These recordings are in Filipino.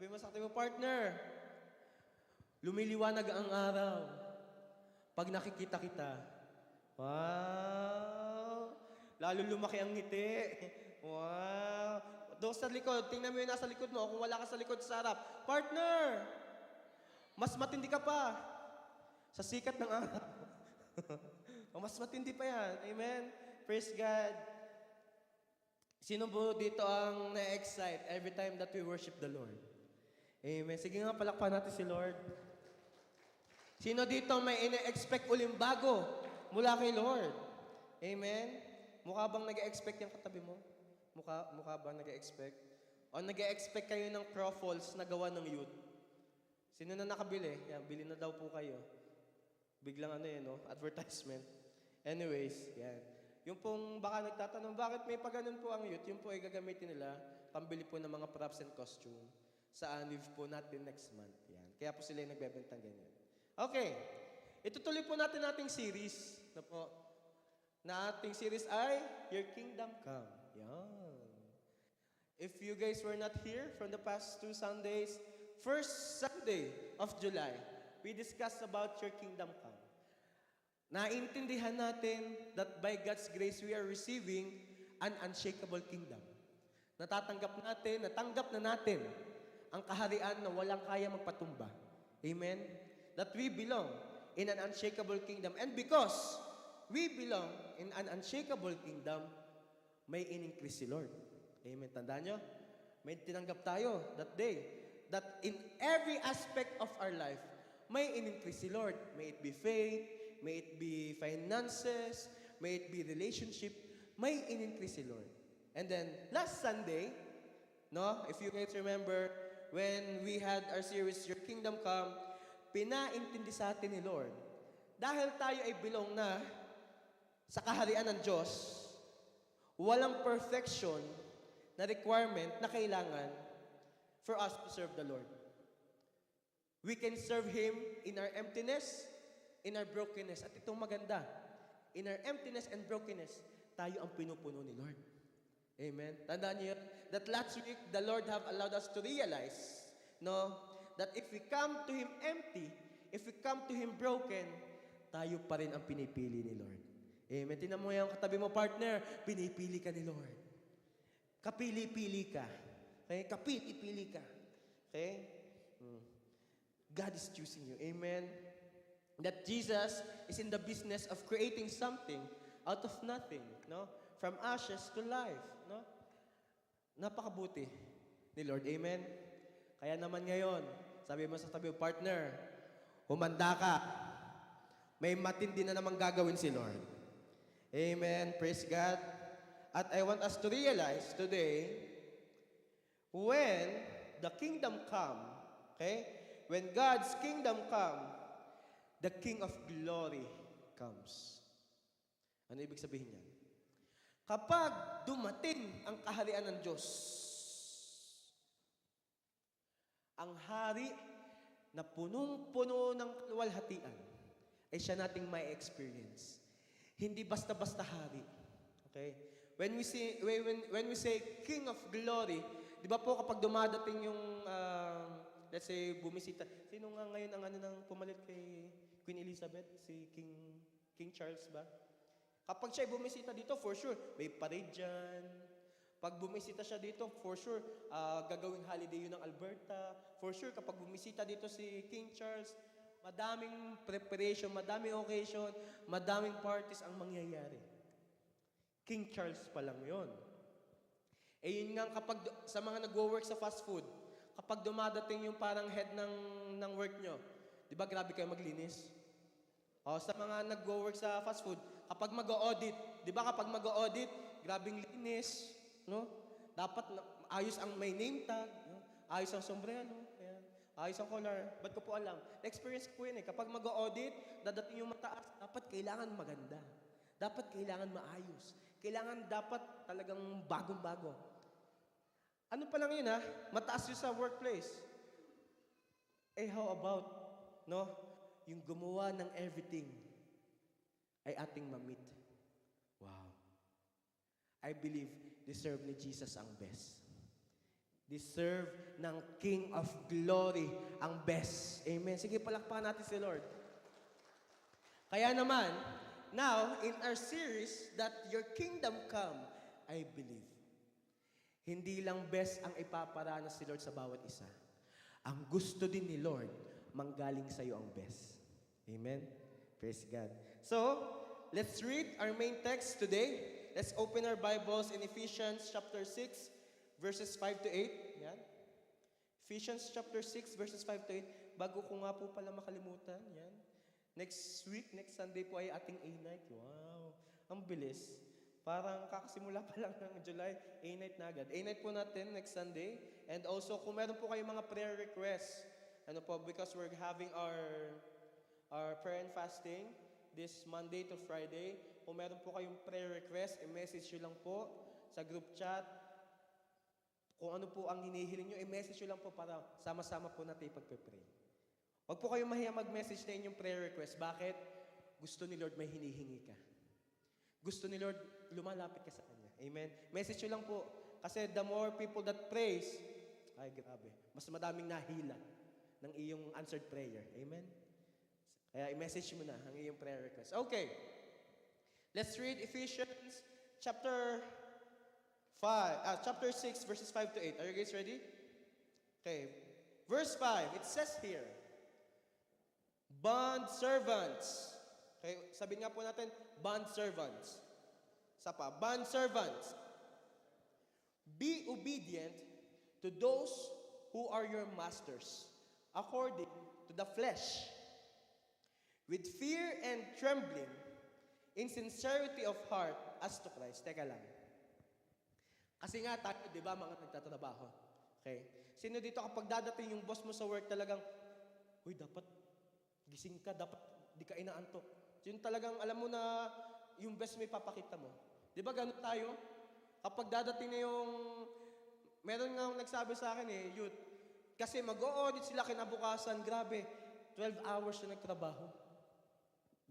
Sabi mo sa katabi mo, partner, lumiliwanag ang araw. Pag nakikita kita, wow! Lalo lumaki ang ngiti. Wow! Doon sa likod, tingnan mo yung nasa likod mo. Kung wala ka sa likod sa harap, partner! Mas matindi ka pa sa sikat ng araw. Mas matindi pa yan. Amen? Praise God. Sino po dito ang na-excite every time that we worship the Lord? Amen. Sige nga, palakpan natin si Lord. Sino dito may ine-expect uling bago mula kay Lord? Amen? Mukha bang nag-expect yung katabi mo? Mukha bang nag-expect? O nag-expect kayo ng croffles na gawa ng youth? Sino na nakabili? Yan, bili na daw po kayo. Biglang advertisement. Anyways, yan. Yung pong baka nagtatanong, bakit may paganon po ang youth? Yung po ay gagamitin nila, pambili po ng mga props and costume sa anniv po natin next month. Yan. Kaya po sila yung nagbebentang ganyan. Okay. Itutuloy po natin ating series na ating series ay Your Kingdom Come. Yan. If you guys were not here from the past 2 Sundays, first Sunday of July, we discussed about Your Kingdom Come. Naintindihan natin that by God's grace, we are receiving an unshakable kingdom. Natanggap na natin ang kaharian na walang kaya magpatumba. Amen? That we belong in an unshakable kingdom. And because we belong in an unshakable kingdom, may in-increase si Lord. Amen. Tandaan nyo? May tinanggap tayo that day. That in every aspect of our life, may in-increase si Lord. May it be faith, may it be finances, may it be relationship, may in-increase si Lord. And then, last Sunday, if you guys remember, when we had our series, Your Kingdom Come, pinaintindi sa atin ni Lord. Dahil tayo ay belong na sa kaharian ng Diyos, walang perfection na requirement na kailangan for us to serve the Lord. We can serve Him in our emptiness, in our brokenness. At itong maganda, in our emptiness and brokenness, tayo ang pinupuno ni Lord. Amen? Tandaan niyo that last week, the Lord have allowed us to realize, that if we come to Him empty, if we come to Him broken, tayo pa rin ang pinipili ni Lord. Amen? Tingnan mo yung katabi mo, partner, pinipili ka ni Lord. Kapili-pili ka. Okay? Kapili-pili ka. Okay? God is choosing you. Amen? That Jesus is in the business of creating something out of nothing. From ashes to life. Napakabuti ni Lord. Amen? Kaya naman ngayon, sabi mo sa tabi mo, partner, humanda ka. May matindi na namang gagawin si Lord. Amen. Praise God. At I want us to realize today, when the kingdom come, when God's kingdom come, the King of glory comes. Ano ibig sabihin niyan? Kapag dumating ang kaharian ng Diyos, ang hari na punong-puno ng kaluwalhatian ay siya nating may experience. Hindi basta-basta hari. Okay? When we say King of Glory, di ba po kapag dumadating yung let's say bumisita, sino nga ngayon ang ng pumalit kay Queen Elizabeth, si King Charles ba? Kapag siya bumisita dito, for sure, may parade dyan. Pag bumisita siya dito, for sure, gagawing holiday yun ng Alberta. For sure, kapag bumisita dito si King Charles, madaming preparation, madaming occasion, madaming parties ang mangyayari. King Charles pa lang yun. Yun nga kapag sa mga nag-work sa fast food, kapag dumadating yung parang head ng work nyo, di ba grabe kayo maglinis? Sa mga nag-work sa fast food, kapag mag-audit, di ba kapag mag-audit, grabing linis, Dapat ayos ang may name tag, ayos ang sombrero, ayos ang collar. Ba't ko po alam? Na-experience ko po yun Kapag mag-audit, dadating yung mataas, dapat kailangan maganda. Dapat kailangan maayos. Kailangan dapat talagang bagong-bago. Ano pa lang yun Mataas yun sa workplace. How about, yung gumawa ng everything ay ating ma-meet. Wow. I believe deserve ni Jesus ang best. Deserve ng King of Glory ang best. Amen. Sige, palakpakan natin si Lord. Kaya naman, now, in our series, that your kingdom come, I believe. Hindi lang best ang ipaparanas si Lord sa bawat isa. Ang gusto din ni Lord, manggaling sa iyo ang best. Amen? Praise God. So, let's read our main text today. Let's open our Bibles in Ephesians chapter 6, verses 5 to 8. Yan. Ephesians chapter 6, verses 5 to 8. Bago ko nga po pala makalimutan. Yan. Next week, next Sunday po ay ating A-night. Wow. Ang bilis. Parang kakasimula pa lang ng July, A-night na agad. A-night po natin next Sunday. And also, kung meron po kayong mga prayer requests, because we're having our prayer and fasting this Monday to Friday. Kung meron po kayong prayer request, i-message nyo lang po sa group chat. Kung ano po ang hinihiling nyo, i-message nyo lang po para sama-sama po natin ipagpe-pray. Huwag po kayong mahiya mag-message na inyong prayer request. Bakit? Gusto ni Lord may hinihingi ka. Gusto ni Lord, lumalapit ka sa Kanya. Amen? Message nyo lang po. Kasi the more people that praise, ay grabe, mas madaming nahila ng iyong answered prayer. Amen? Kaya i-message mo na ang iyong prayer request. Okay. Let's read Ephesians chapter 6, verses 5 to 8. Are you guys ready? Okay. Verse 5, it says here, bond servants. Okay, sabihin nga po natin, bond servants. Sapa, bond servants. Be obedient to those who are your masters, according to the flesh, with fear and trembling, in sincerity of heart, as to Christ. Teka lang. Kasi nga tayo, di ba, mga nagtatrabaho. Okay? Sino dito kapag dadating yung boss mo sa work talagang, uy, dapat gising ka, dapat di ka inaantok. Yun talagang alam mo na yung best may papakita mo. Di ba ganun tayo? Kapag dadating na yung, meron nga nagsabi sa akin youth, kasi mag-o-audit sila kinabukasan, grabe, 12 hours na nagtrabaho.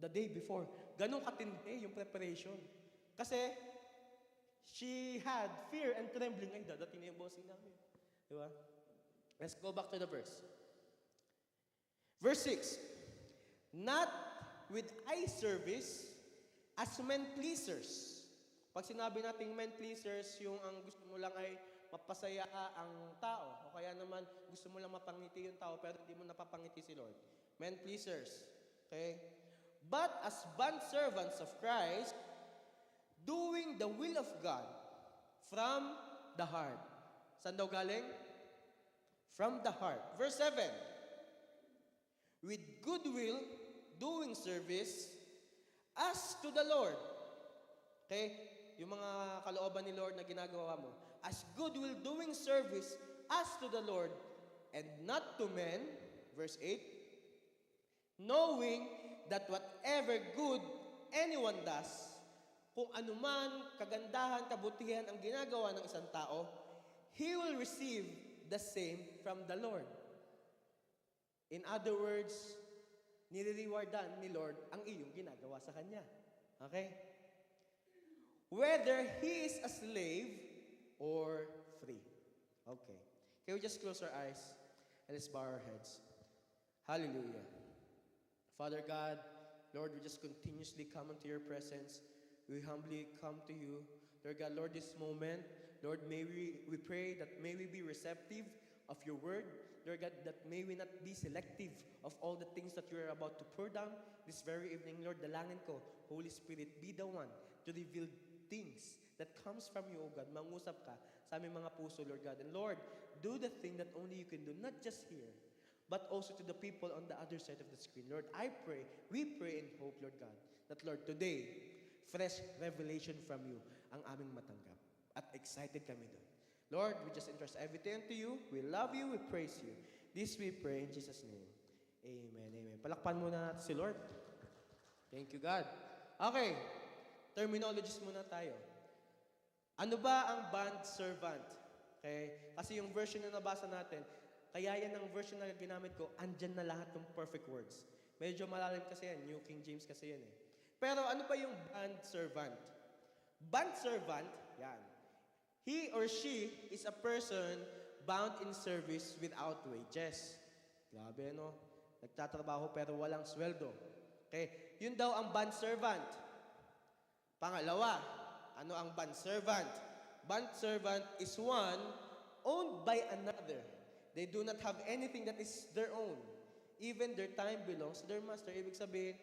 The day before. Ganun katindi yung preparation. Kasi, she had fear and trembling. Ay, dadating na yung bossing namin. Di ba? Let's go back to the verse. Verse 6. Not with eye service as men pleasers. Pag sinabi nating men pleasers, yung ang gusto mo lang ay mapasaya ang tao. O kaya naman, gusto mo lang mapangiti yung tao, pero hindi mo napapangiti si Lord. Men pleasers. Okay? But as bondservants of Christ, doing the will of God from the heart. Saan daw galing? From the heart. Verse 7. With goodwill, doing service as to the Lord. Okay? Yung mga kalooban ni Lord na ginagawa mo. As goodwill, doing service as to the Lord and not to men. Verse 8. Knowing that whatever good anyone does, kung anuman kagandahan, kabutihan ang ginagawa ng isang tao, he will receive the same from the Lord. In other words, nire-rewardan ni Lord ang iyong ginagawa sa Kanya. Okay? Whether he is a slave or free. Okay. Can we just close our eyes and let's bow our heads? Hallelujah. Father God, Lord, we just continuously come into your presence. We humbly come to you. Lord God, Lord, this moment, Lord, may we pray that may we be receptive of your word. Lord God, that may we not be selective of all the things that you are about to pour down this very evening. Lord, dalangin ko, Holy Spirit, be the one to reveal things that comes from you, O God. Mangusap ka sa aming mga puso, Lord God. And Lord, do the thing that only you can do, not just here, but also to the people on the other side of the screen. Lord, I pray, we pray and hope, Lord God, that Lord, today, fresh revelation from you ang aming matanggap. At excited kami doon. Lord, we just entrust everything to you. We love you, we praise you. This we pray in Jesus' name. Amen, amen. Palakpan muna natin si Lord. Thank you, God. Okay, terminologies muna tayo. Ano ba ang bond servant? Okay? Kasi yung version na nabasa natin, kaya yan ang version na ginamit ko, andyan na lahat ng perfect words. Medyo malalim kasi yan, New King James kasi yan eh. Pero ano ba yung bond servant? Bond servant, yan. He or she is a person bound in service without wages. Grabe, no? Nagtatrabaho pero walang sweldo. Okay? Yun daw ang bondservant. Pangalawa, ano ang bondservant? Bondservant is one owned by another. They do not have anything that is their own. Even their time belongs to their master. Ibig sabihin,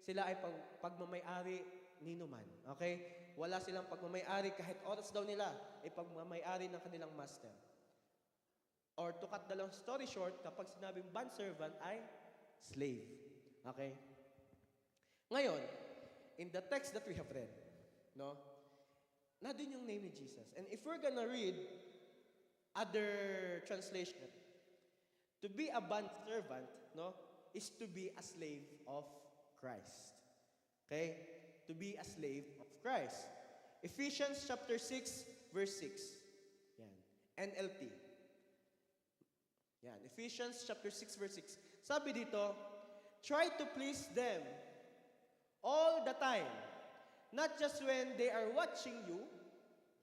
sila ay pagmamay-ari nino man. Okay? Wala silang pagmamay-ari kahit oras daw nila ay pagmamay-ari ng kanilang master. Or to cut the long story short, kapag sinabing bondservant ay slave. Okay? Ngayon, in the text that we have read, no? Nandun yung name ni Jesus. And if we're gonna read other translation, to be a bondservant, no, is to be a slave of Christ. Okay? To be a slave of Christ. Ephesians chapter 6, verse 6. Yan. NLT. Yan. Ephesians chapter 6, verse 6. Sabi dito, try to please them all the time. Not just when they are watching you.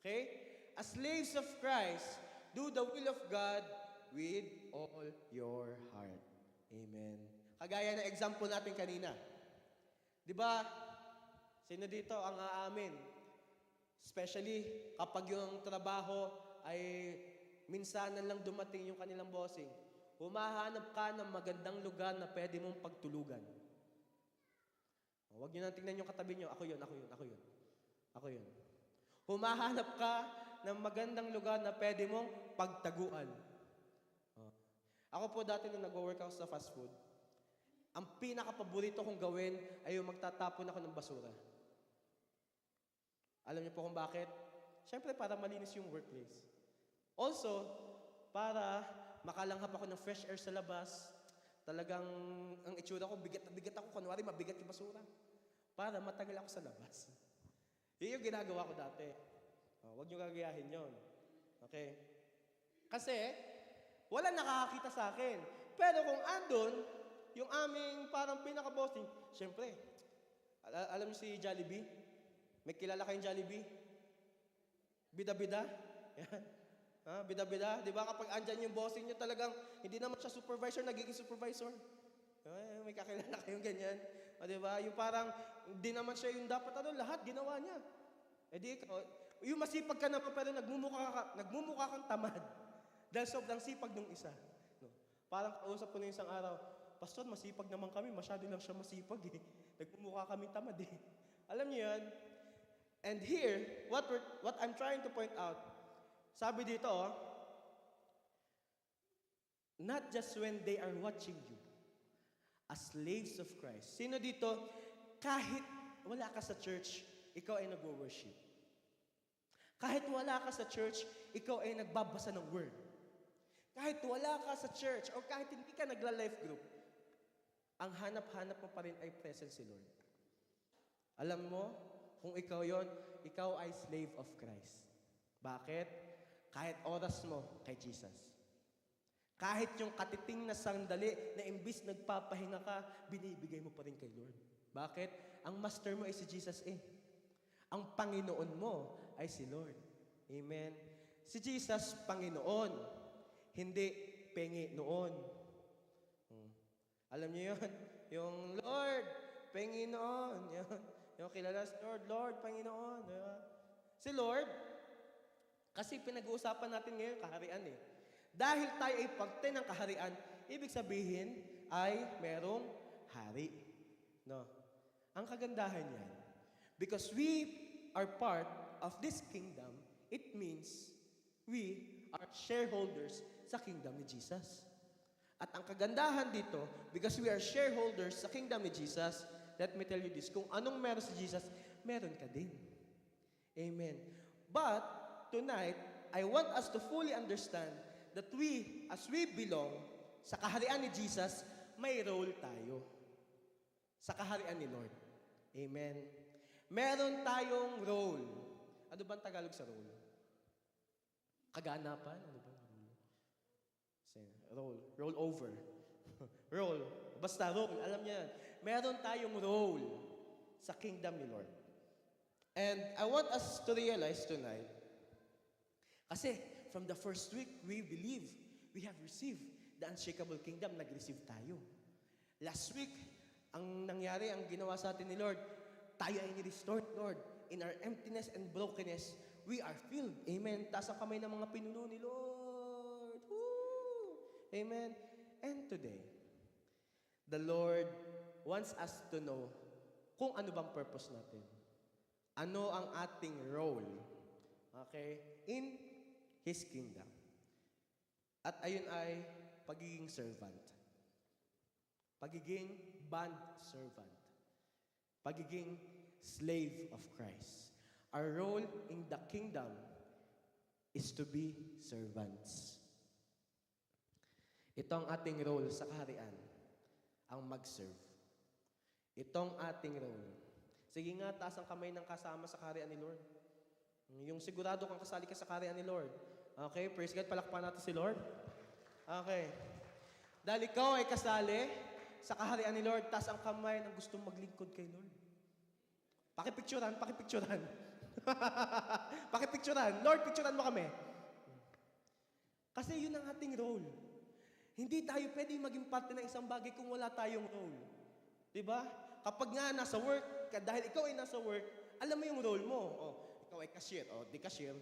Okay? As slaves of Christ, do the will of God with all your heart. Amen. Kagaya ng example natin kanina. Di ba? Sino dito ang aamin? Especially kapag yung trabaho ay minsanan lang dumating yung kanilang bossing. Humahanap ka ng magandang lugar na pwede mong pagtulugan. Huwag nyo nang tingnan yung katabi nyo. Ako yun. Humahanap ka ng magandang lugar na pwede mong pagtaguan. Ako po dati nung nag-work ako sa fast food, ang pinaka-paborito kong gawin ay yung magtatapon ako ng basura. Alam niyo po kung bakit? Siyempre, para malinis yung workplace. Also, para makalanghap ako ng fresh air sa labas. Talagang, ang itsura ko, bigat na bigat ako. Kunwari, mabigat yung basura. Para matagal ako sa labas. Yun yung ginagawa ko dati. Huwag niyo gagayahin yon. Okay? Kasi, wala nakakakita sa akin. Pero kung andun, yung aming parang pinaka-bossing, siyempre, alam niyo si Jollibee? May kilala kayong Jollibee? Bida-bida? Yan. Bida-bida. Di ba kapag andyan yung bossing nyo talagang, hindi naman siya supervisor, nagiging supervisor. May kakilala kayong ganyan. Di ba? Yung parang, hindi naman siya yung dapat lahat ginawa niya. Di ikaw, yung masipag ka naman pero nagmumukha kang tamad. Dahil sobrang sipag nung isa. No? Parang kausap ko na isang araw, Pastor, masipag naman kami, masyado lang siya masipag eh. Nagmumukha kami tamad eh. Alam niyo yan? And here, what I'm trying to point out, sabi dito, not just when they are watching you, as slaves of Christ. Sino dito, kahit wala ka sa church, ikaw ay nag-worship. Kahit wala ka sa church, ikaw ay nagbabasa ng word. Kahit wala ka sa church, o kahit hindi ka nagla-life group, ang hanap-hanap mo pa rin ay present si Lord. Alam mo, kung ikaw yon, ikaw ay slave of Christ. Bakit? Kahit oras mo kay Jesus. Kahit yung katiting na sandali na imbis nagpapahinga ka, binibigay mo pa rin kay Lord. Bakit? Ang master mo ay si Jesus eh. Ang Panginoon mo ay si Lord. Amen? Si Jesus, Panginoon. Hindi pengi noon. Alam niyo yun? Yung Lord, pengi noon. Yung kilala si Lord, Panginoon. Diba? Si Lord, kasi pinag-uusapan natin ngayon kaharian eh. Dahil tayo ay parte ng kaharian, ibig sabihin ay merong hari. No? Ang kagandahan yan, because we are part of this kingdom, it means we are shareholders sa kingdom ni Jesus. At ang kagandahan dito, because we are shareholders sa kingdom ni Jesus, let me tell you this, kung anong meron si Jesus, meron ka din. Amen. But, tonight, I want us to fully understand that we, as we belong sa kaharian ni Jesus, may role tayo sa kaharian ni Lord. Amen. Meron tayong role. Ano bang Tagalog sa role? Kaganapan? Ano ba? Role. Roll over. Role. Basta role. Alam niyo yan. Meron tayong role sa kingdom ni Lord. And I want us to realize tonight, kasi from the first week, we believe, we have received the unshakable kingdom, nag-receive tayo. Last week, ang nangyari, ang ginawa sa atin ni Lord, tayo ay ni-restored, Lord. In our emptiness and brokenness, we are filled. Amen. Taas ang kamay ng mga pinuno ni Lord. Woo! Amen. And today, the Lord wants us to know kung ano bang purpose natin. Ano ang ating role, okay, in His kingdom. At ayun ay pagiging servant. Pagiging bond servant. Pagiging slave of Christ. Our role in the kingdom is to be servants. Ito ang ating role sa kaharian, ang mag-serve. Itong ating role. Sige nga, taas ang kamay ng kasama sa kaharian ni Lord. Yung sigurado kang kasali ka sa kaharian ni Lord. Okay, praise God, palakpan natin si Lord. Okay. Dahil ikaw ay kasali sa kaharian ni Lord, taas ang kamay ng gustong maglingkod kay Lord. Pakipicturan. Pakipicturan. Lord, picturan mo kami. Kasi yun ang ating role. Hindi tayo pwede maging parte ng isang bagay kung wala tayong role. Diba? Kapag nga nasa work, dahil ikaw ay nasa work, alam mo yung role mo. Oh, ikaw ay cashier, di cashier.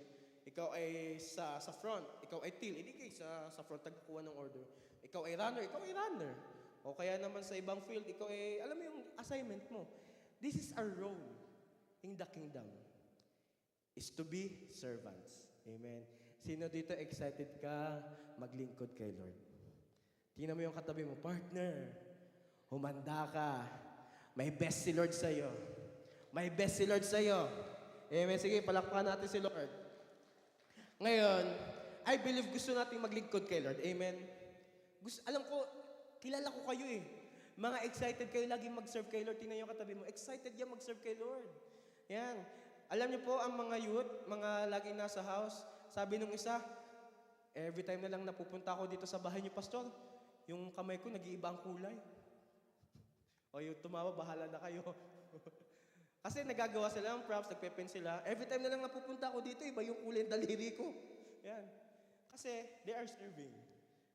Ikaw ay sa front, ikaw ay till, hindi kayo sa front nagkukuha ng order. Ikaw ay runner. O kaya naman sa ibang field, ikaw ay, alam mo yung assignment mo. This is our role in the kingdom, is to be servants. Amen. Sino dito excited ka maglingkod kay Lord? Tingnan mo yung katabi mo, partner, humanda ka. May best si Lord sa'yo. May best si Lord sa'yo. Amen. Sige, palakpakan natin si Lord. Ngayon, I believe gusto natin maglingkod kay Lord. Amen. Alam ko, kilala ko kayo eh. Mga excited kayo laging mag-serve kay Lord. Tingnan yung katabi mo, excited yan mag-serve kay Lord. Yan. Alam niyo po, ang mga youth, mga laging nasa house, sabi nung isa, every time na lang napupunta ako dito sa bahay niyo, Pastor, yung kamay ko, nag-iiba ang kulay. O yung tumawa, bahala na kayo. Kasi nagagawa sila ng props, nagpe-pen sila. Every time na lang napupunta ako dito, iba yung kulay ng daliri ko. Yan. Kasi they are serving.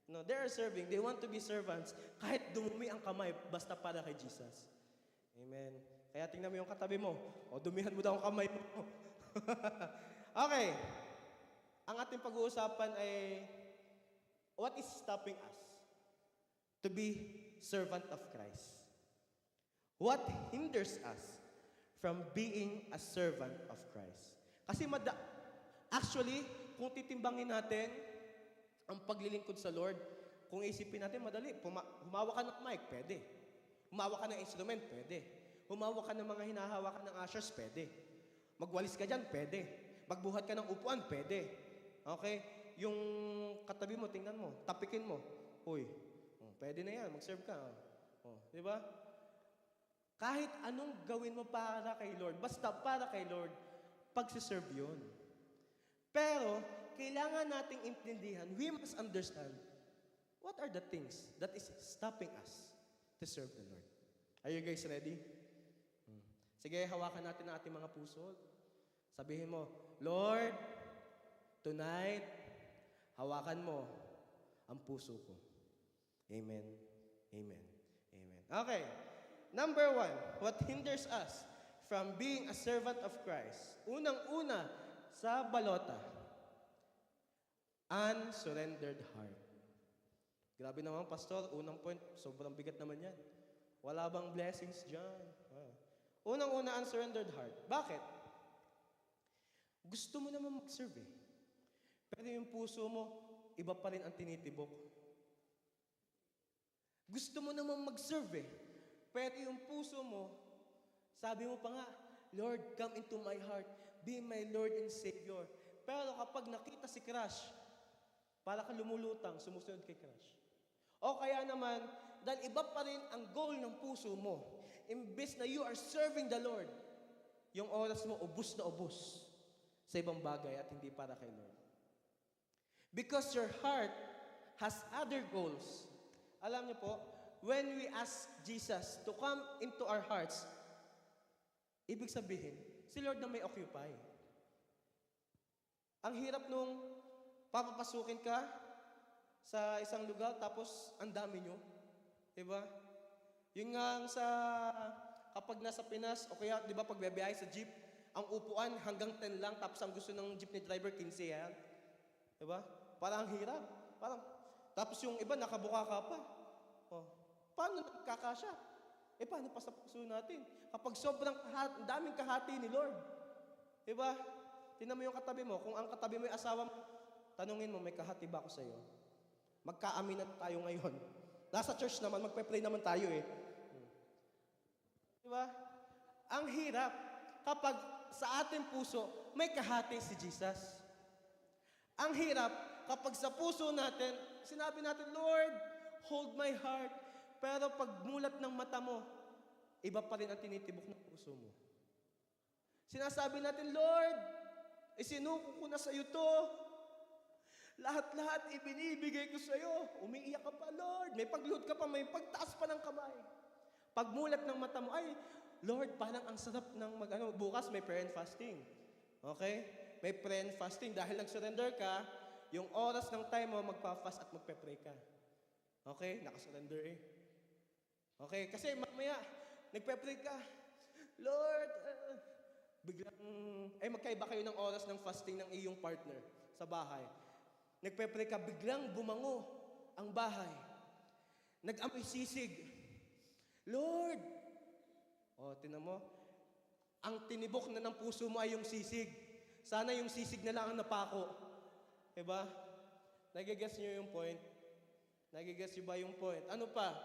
No, they are serving. They want to be servants. Kahit dumumi ang kamay, basta para kay Jesus. Amen. Kaya tingnan mo yung katabi mo. O, dumihan mo daw ang kamay mo. Okay. Ang ating pag-uusapan ay, what is stopping us to be servant of Christ? What hinders us from being a servant of Christ? Kasi actually, kung titimbangin natin ang paglilingkod sa Lord, kung isipin natin, madali. Humawa ka ng mic, pwede. Humawa ka ng instrument, pwede. Humawa ka ng mga hinahawakan ng ushers, pwede. Magwalis ka dyan, pwede. Magbuhat ka ng upuan, pwede. Okay? Yung katabi mo, tingnan mo, tapikin mo. Uy, pwede na yan, mag-serve ka. Di ba? Kahit anong gawin mo para kay Lord, basta para kay Lord, pagsiserve yun. Pero, kailangan nating intindihan, we must understand, what are the things that is stopping us to serve the Lord? Are you guys ready? Sige, hawakan natin ang ating mga puso. Sabihin mo, Lord, tonight, hawakan mo ang puso ko. Amen. Amen. Amen. Okay. Number 1, what hinders us from being a servant of Christ? Unang-una, sa balota, unsurrendered heart. Grabe naman, Pastor. Unang point, sobrang bigat naman yan. Wala bang blessings dyan? Unang-una, unsurrendered heart. Bakit? Gusto mo naman mag-serve eh. Pero yung puso mo, iba pa rin ang tinitibok. Gusto mo naman mag-serve eh. Pero yung puso mo, sabi mo pa nga, Lord, come into my heart. Be my Lord and Savior. Pero kapag nakita si crush, para ka lumulutang, sumusunod kay crush. O kaya naman, dahil iba pa rin ang goal ng puso mo. Imbes na you are serving the Lord, yung oras mo, ubus na ubus sa ibang bagay at hindi para kay Lord. Because your heart has other goals. Alam niyo po, when we ask Jesus to come into our hearts, ibig sabihin, si Lord na may occupy. Ang hirap nung Papapasukin ka sa isang lugar, tapos ang dami nyo. Diba? Yun nga sa, kapag nasa Pinas, o kaya, di ba, pag biyahe sa jeep, ang upuan hanggang 10 lang, tapos ang gusto ng jeepney driver, 15 yan. Diba? Parang ang hirap. Parang, tapos yung iba, nakabuka ka pa. Oh, paano nagkakasya? Paano pa sa puso natin? Kapag sobrang daming kahati ni Lord. Diba? Tingnan mo yung katabi mo. Kung ang katabi mo yung asawa mo, tanungin mo, may kahati ba ako sa'yo? Magkaaminan tayo ngayon. Nasa church naman, magpe-pray naman tayo eh. Diba? Ang hirap kapag sa ating puso, may kahati si Jesus. Ang hirap kapag sa puso natin, sinabi natin, Lord, hold my heart. Pero pag mulat ng mata mo, iba pa rin ang tinitibok ng puso mo. Sinasabi natin, Lord, isinuko ko na sa iyo to. Lahat-lahat ibinibigay ko sa iyo. Umiiyak ka pa, Lord. May pagluhod ka pa, may pagtaas pa ng kamay. Pagmulat ng mata mo, ay, Lord, parang ang sarap ng bukas may prayer and fasting. Okay? May prayer and fasting. Dahil nag-surrender ka, yung oras ng time mo, magpa-fast at magpe-pray ka. Okay? Nakasurrender eh. Okay? Kasi mamaya, nagpe-pray ka. Lord, biglang, magkaiba kayo ng oras ng fasting ng iyong partner sa bahay. Nagpe-pray ka, biglang bumango ang bahay. Nag-amoy sisig. Lord! Tinan mo, ang tinibok na ng puso mo ay yung sisig. Sana yung sisig na lang ang napako. Diba? Nagigess nyo yung point? Nagigess nyo ba yung point? Ano pa?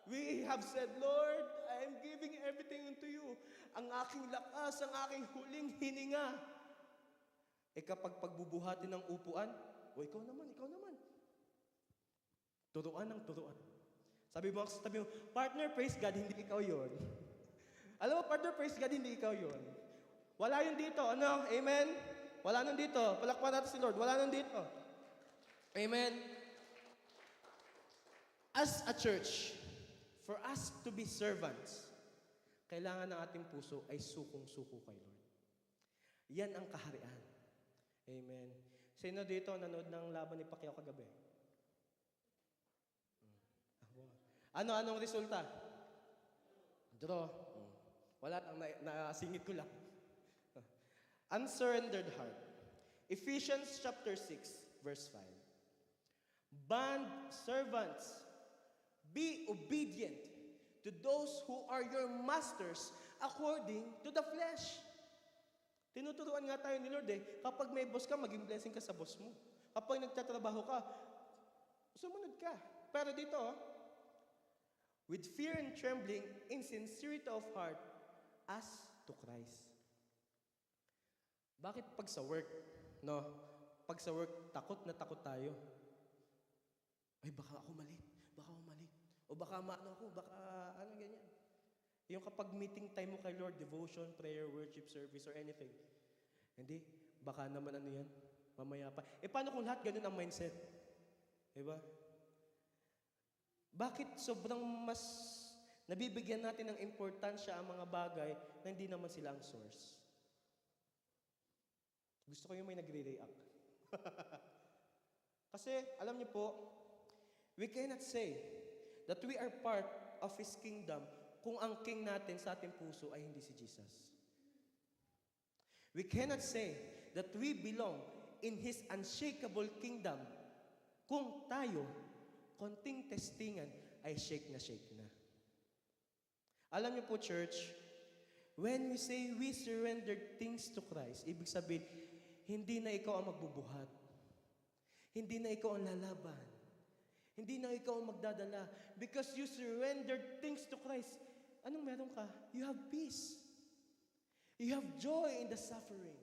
We have said, Lord, I am giving everything unto you. Ang aking lakas, ang aking huling hininga. Kapag pagbubuhatin ng upuan, ikaw naman. Turuan ng turuan. Sabi mo, partner, praise God, hindi ikaw yon. Alam mo, partner, praise God, hindi ikaw yon. Wala yun dito, ano? Amen? Wala nun dito. Palakpan natin si Lord. Wala nun dito. Amen? As a church, for us to be servants, kailangan ng ating puso ay sukong-suko kay Lord. Yan ang kaharian. Amen. Sino dito nanood ng laban ni Pacquiao kagabi? Anong resulta? Draw. Wala lang, nasingit ko lang. Unsurrendered heart. Ephesians chapter 6, verse 5. Bond servants, be obedient to those who are your masters according to the flesh. Tinuturuan nga tayo ni Lord kapag may boss ka, maging blessing ka sa boss mo. Kapag nagtatrabaho ka, sumunod ka. Pero dito, with fear and trembling, in sincerity of heart, as to Christ. Bakit pag sa work, pag sa work, takot na takot tayo. Baka ako mali. O baka maano ako, ganyan. Yung kapag meeting time mo kay Lord, devotion, prayer, worship, service, or anything. Hindi, baka naman yan, mamaya pa. Paano kung lahat ganun ang mindset? Diba? Bakit sobrang mas nabibigyan natin ng importansya ang mga bagay na hindi naman sila ang source? Gusto ko yung may nagre-react. Kasi, alam niyo po, we cannot say that we are part of His kingdom kung ang king natin sa ating puso ay hindi si Jesus. We cannot say that we belong in His unshakable kingdom kung tayo, konting testingan, ay shake na. Alam niyo po, church, when we say we surrendered things to Christ, ibig sabihin, hindi na ikaw ang magbubuhat. Hindi na ikaw ang lalaban. Hindi na ikaw ang magdadala. Because you surrendered things to Christ. Anong meron ka? You have peace. You have joy in the suffering.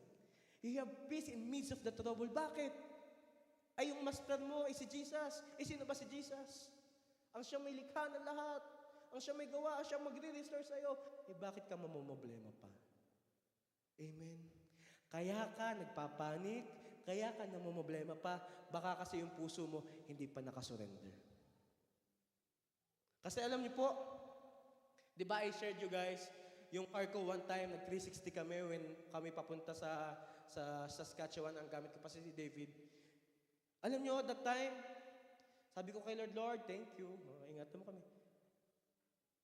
You have peace in midst of the trouble. Bakit? Ay, yung master mo ay si Jesus. Sino ba si Jesus? Ang siya may likha ng lahat. Ang siya may gawa. Ang siya magre-restore sa'yo. Bakit ka mamomblema pa? Amen. Kaya ka nagpapanik. Kaya ka namomblema pa. Baka kasi yung puso mo hindi pa nakasurrender. Kasi alam niyo po, di ba I shared you guys, yung car ko one time, nag-360 kami when kami papunta sa Saskatchewan, ang gamit ko pa si David. Alam nyo, that time, sabi ko kay Lord, Lord, thank you. Ingatan mo kami.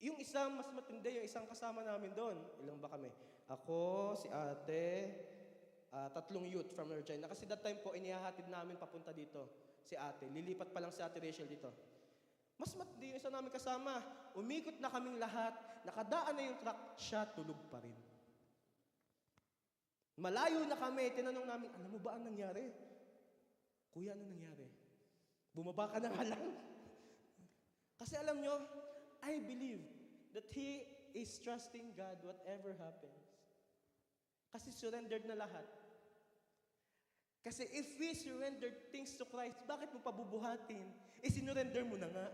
Yung isang mas matindi, yung isang kasama namin doon. Ilang ba kami? Ako, si ate, 3 youth from Regina. Kasi that time po, inihahatid namin papunta dito. Si ate. Lilipat pa lang si ate Rachel dito. Mas matindi yung isa namin kasama. Umikot na kaming lahat. Nakadaan na yung truck. Siya tulog pa rin. Malayo na kami. Tinanong namin, alam mo ba ang nangyari? Kuya, ano nangyari? Bumaba ka na nga lang. Kasi alam nyo, I believe that he is trusting God whatever happens. Kasi surrendered na lahat. Kasi if we surrender things to Christ, bakit mo pabubuhatin? Sinurrender mo na nga.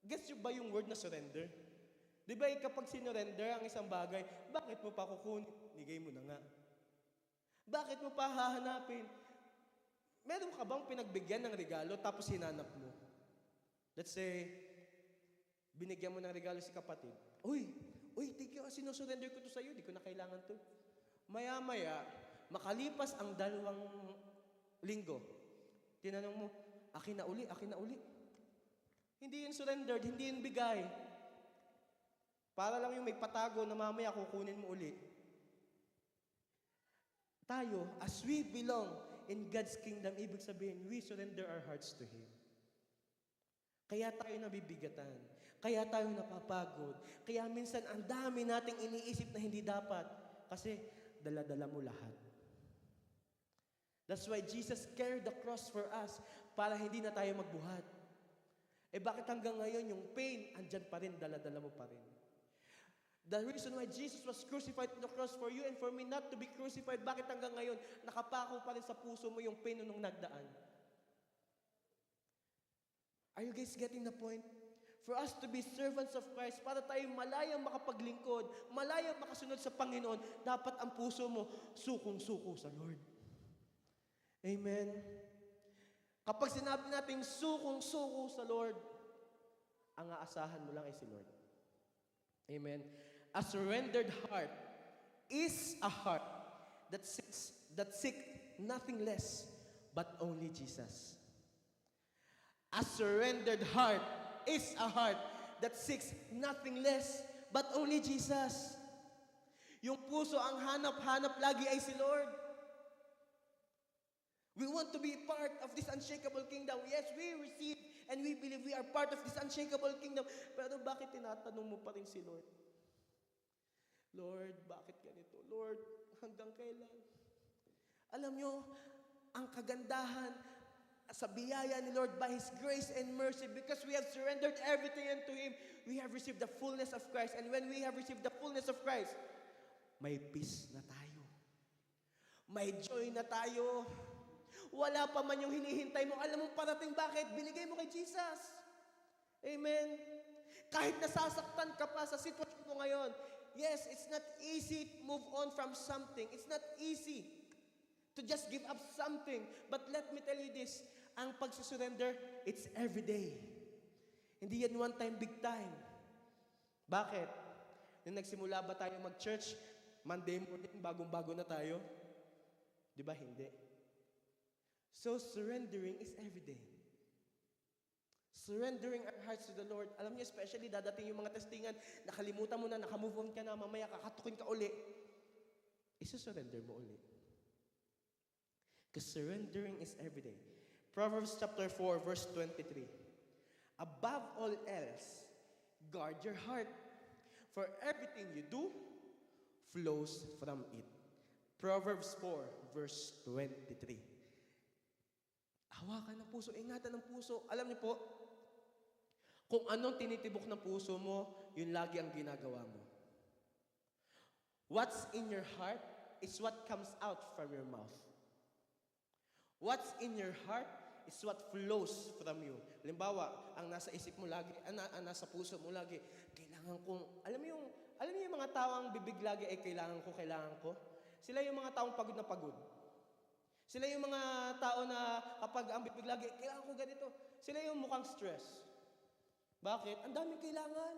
Guess nyo ba yung word na surrender? Di ba kapag sinurrender ang isang bagay, bakit mo pa kukunin? Nigay mo na nga. Bakit mo pa hahanapin? Meron ka bang pinagbigyan ng regalo tapos hinanap mo? Let's say, binigyan mo ng regalo si kapatid. Uy, thank you, sinusurrender ko to sa'yo, di ko na kailangan to. Maya-maya, makalipas ang 2 linggo, tinanong mo, akin na uli. Hindi yun surrendered, hindi yun bigay. Para lang yung may patago na mamaya kukunin mo uli. Tayo, as we belong in God's kingdom, ibig sabihin, we surrender our hearts to Him. Kaya tayo nabibigatan. Kaya tayo napapagod. Kaya minsan ang dami nating iniisip na hindi dapat. Kasi dala-dala mo lahat. That's why Jesus carried the cross for us para hindi na tayo magbuhat. Bakit hanggang ngayon yung pain, andyan pa rin, dala-dala mo pa rin. The reason why Jesus was crucified on the cross for you and for me not to be crucified, bakit hanggang ngayon, nakapako pa rin sa puso mo yung pain nung nagdaan? Are you guys getting the point? For us to be servants of Christ, para tayo malayang makapaglingkod, malayang makasunod sa Panginoon, dapat ang puso mo sukong-suko sa Lord. Amen? Kapag sinabi natin sukong-suko sa Lord, ang aasahan mo lang ay si Lord. Amen? A surrendered heart is a heart that seek nothing less but only Jesus. A surrendered heart is a heart that seeks nothing less but only Jesus. Yung puso ang hanap-hanap lagi ay si Lord. We want to be part of this unshakable kingdom. Yes, we receive and we believe we are part of this unshakable kingdom. Pero bakit tinatanong mo pa rin si Lord? Lord, bakit ganito? Lord, hanggang kailan? Alam nyo, ang kagandahan sa biyaya ni Lord by His grace and mercy, because we have surrendered everything unto Him, we have received the fullness of Christ. And when we have received the fullness of Christ, may peace na tayo. May joy na tayo. Wala pa man yung hinihintay mo. Alam mo parating bakit? Binigay mo kay Jesus. Amen? Kahit nasasaktan ka pa sa sitwasyon mo ngayon, yes, it's not easy to move on from something. It's not easy to just give up something. But let me tell you this, ang pagsusurrender, it's every day. Hindi yan one time, big time. Bakit? Nung nagsimula ba tayo mag-church, Monday morning, bagong-bago na tayo? Di ba? Hindi. So, surrendering is every day. Surrendering our hearts to the Lord. Alam niyo, especially dadating yung mga testingan, nakalimutan mo na, nakamove on ka na, mamaya kakatukin ka uli. Isusurrender mo uli. Because surrendering is every day. Proverbs chapter 4, verse 23. Above all else, guard your heart, for everything you do flows from it. Proverbs 4, verse 23. Hawakan ng puso, ingatan ng puso. Alam niyo po, kung anong tinitibok ng puso mo, yun lagi ang ginagawa mo. What's in your heart is what comes out from your mouth. What's in your heart is what flows from you. Halimbawa, ang nasa isip mo lagi, ang nasa puso mo lagi, kailangan kong, alam mo yung mga tawang bibig lagi ay kailangan ko. Sila yung mga taong pagod na pagod. Sila yung mga tao na kapag ang bibig lagi, kailangan ko ganito. Sila yung mukhang stress. Bakit? Ang daming kailangan.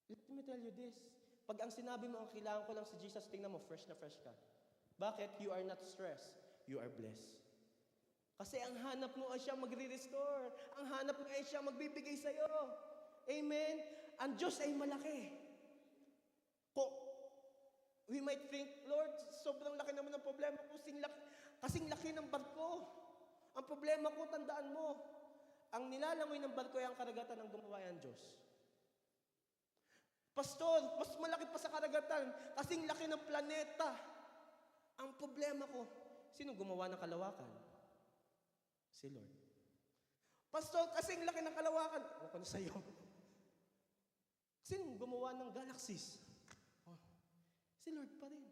Let me tell you this. Pag ang sinabi mo, ang kailangan ko lang si Jesus, tingnan mo, fresh na fresh ka. Bakit? You are not stressed. You are blessed. Kasi ang hanap mo ay siya magre-restore. Ang hanap mo ay siya magbibigay sa'yo. Amen? Ang Diyos ay malaki. Kung we might think, Lord, sobrang laki naman ng problema ko, kasing laki ng barko. Ang problema ko, tandaan mo, ang nilalangoy ng barko ay ang karagatan ng gumawa ang Diyos. Pastor, mas malaki pa sa karagatan, kasing laki ng planeta. Ang problema ko, sino gumawa ng kalawakan? Si Lord. Pastor, kasing laki ng kalawakan. Ako na sa'yo. Sino gumawa ng galaxies? Oh, si Lord pa rin.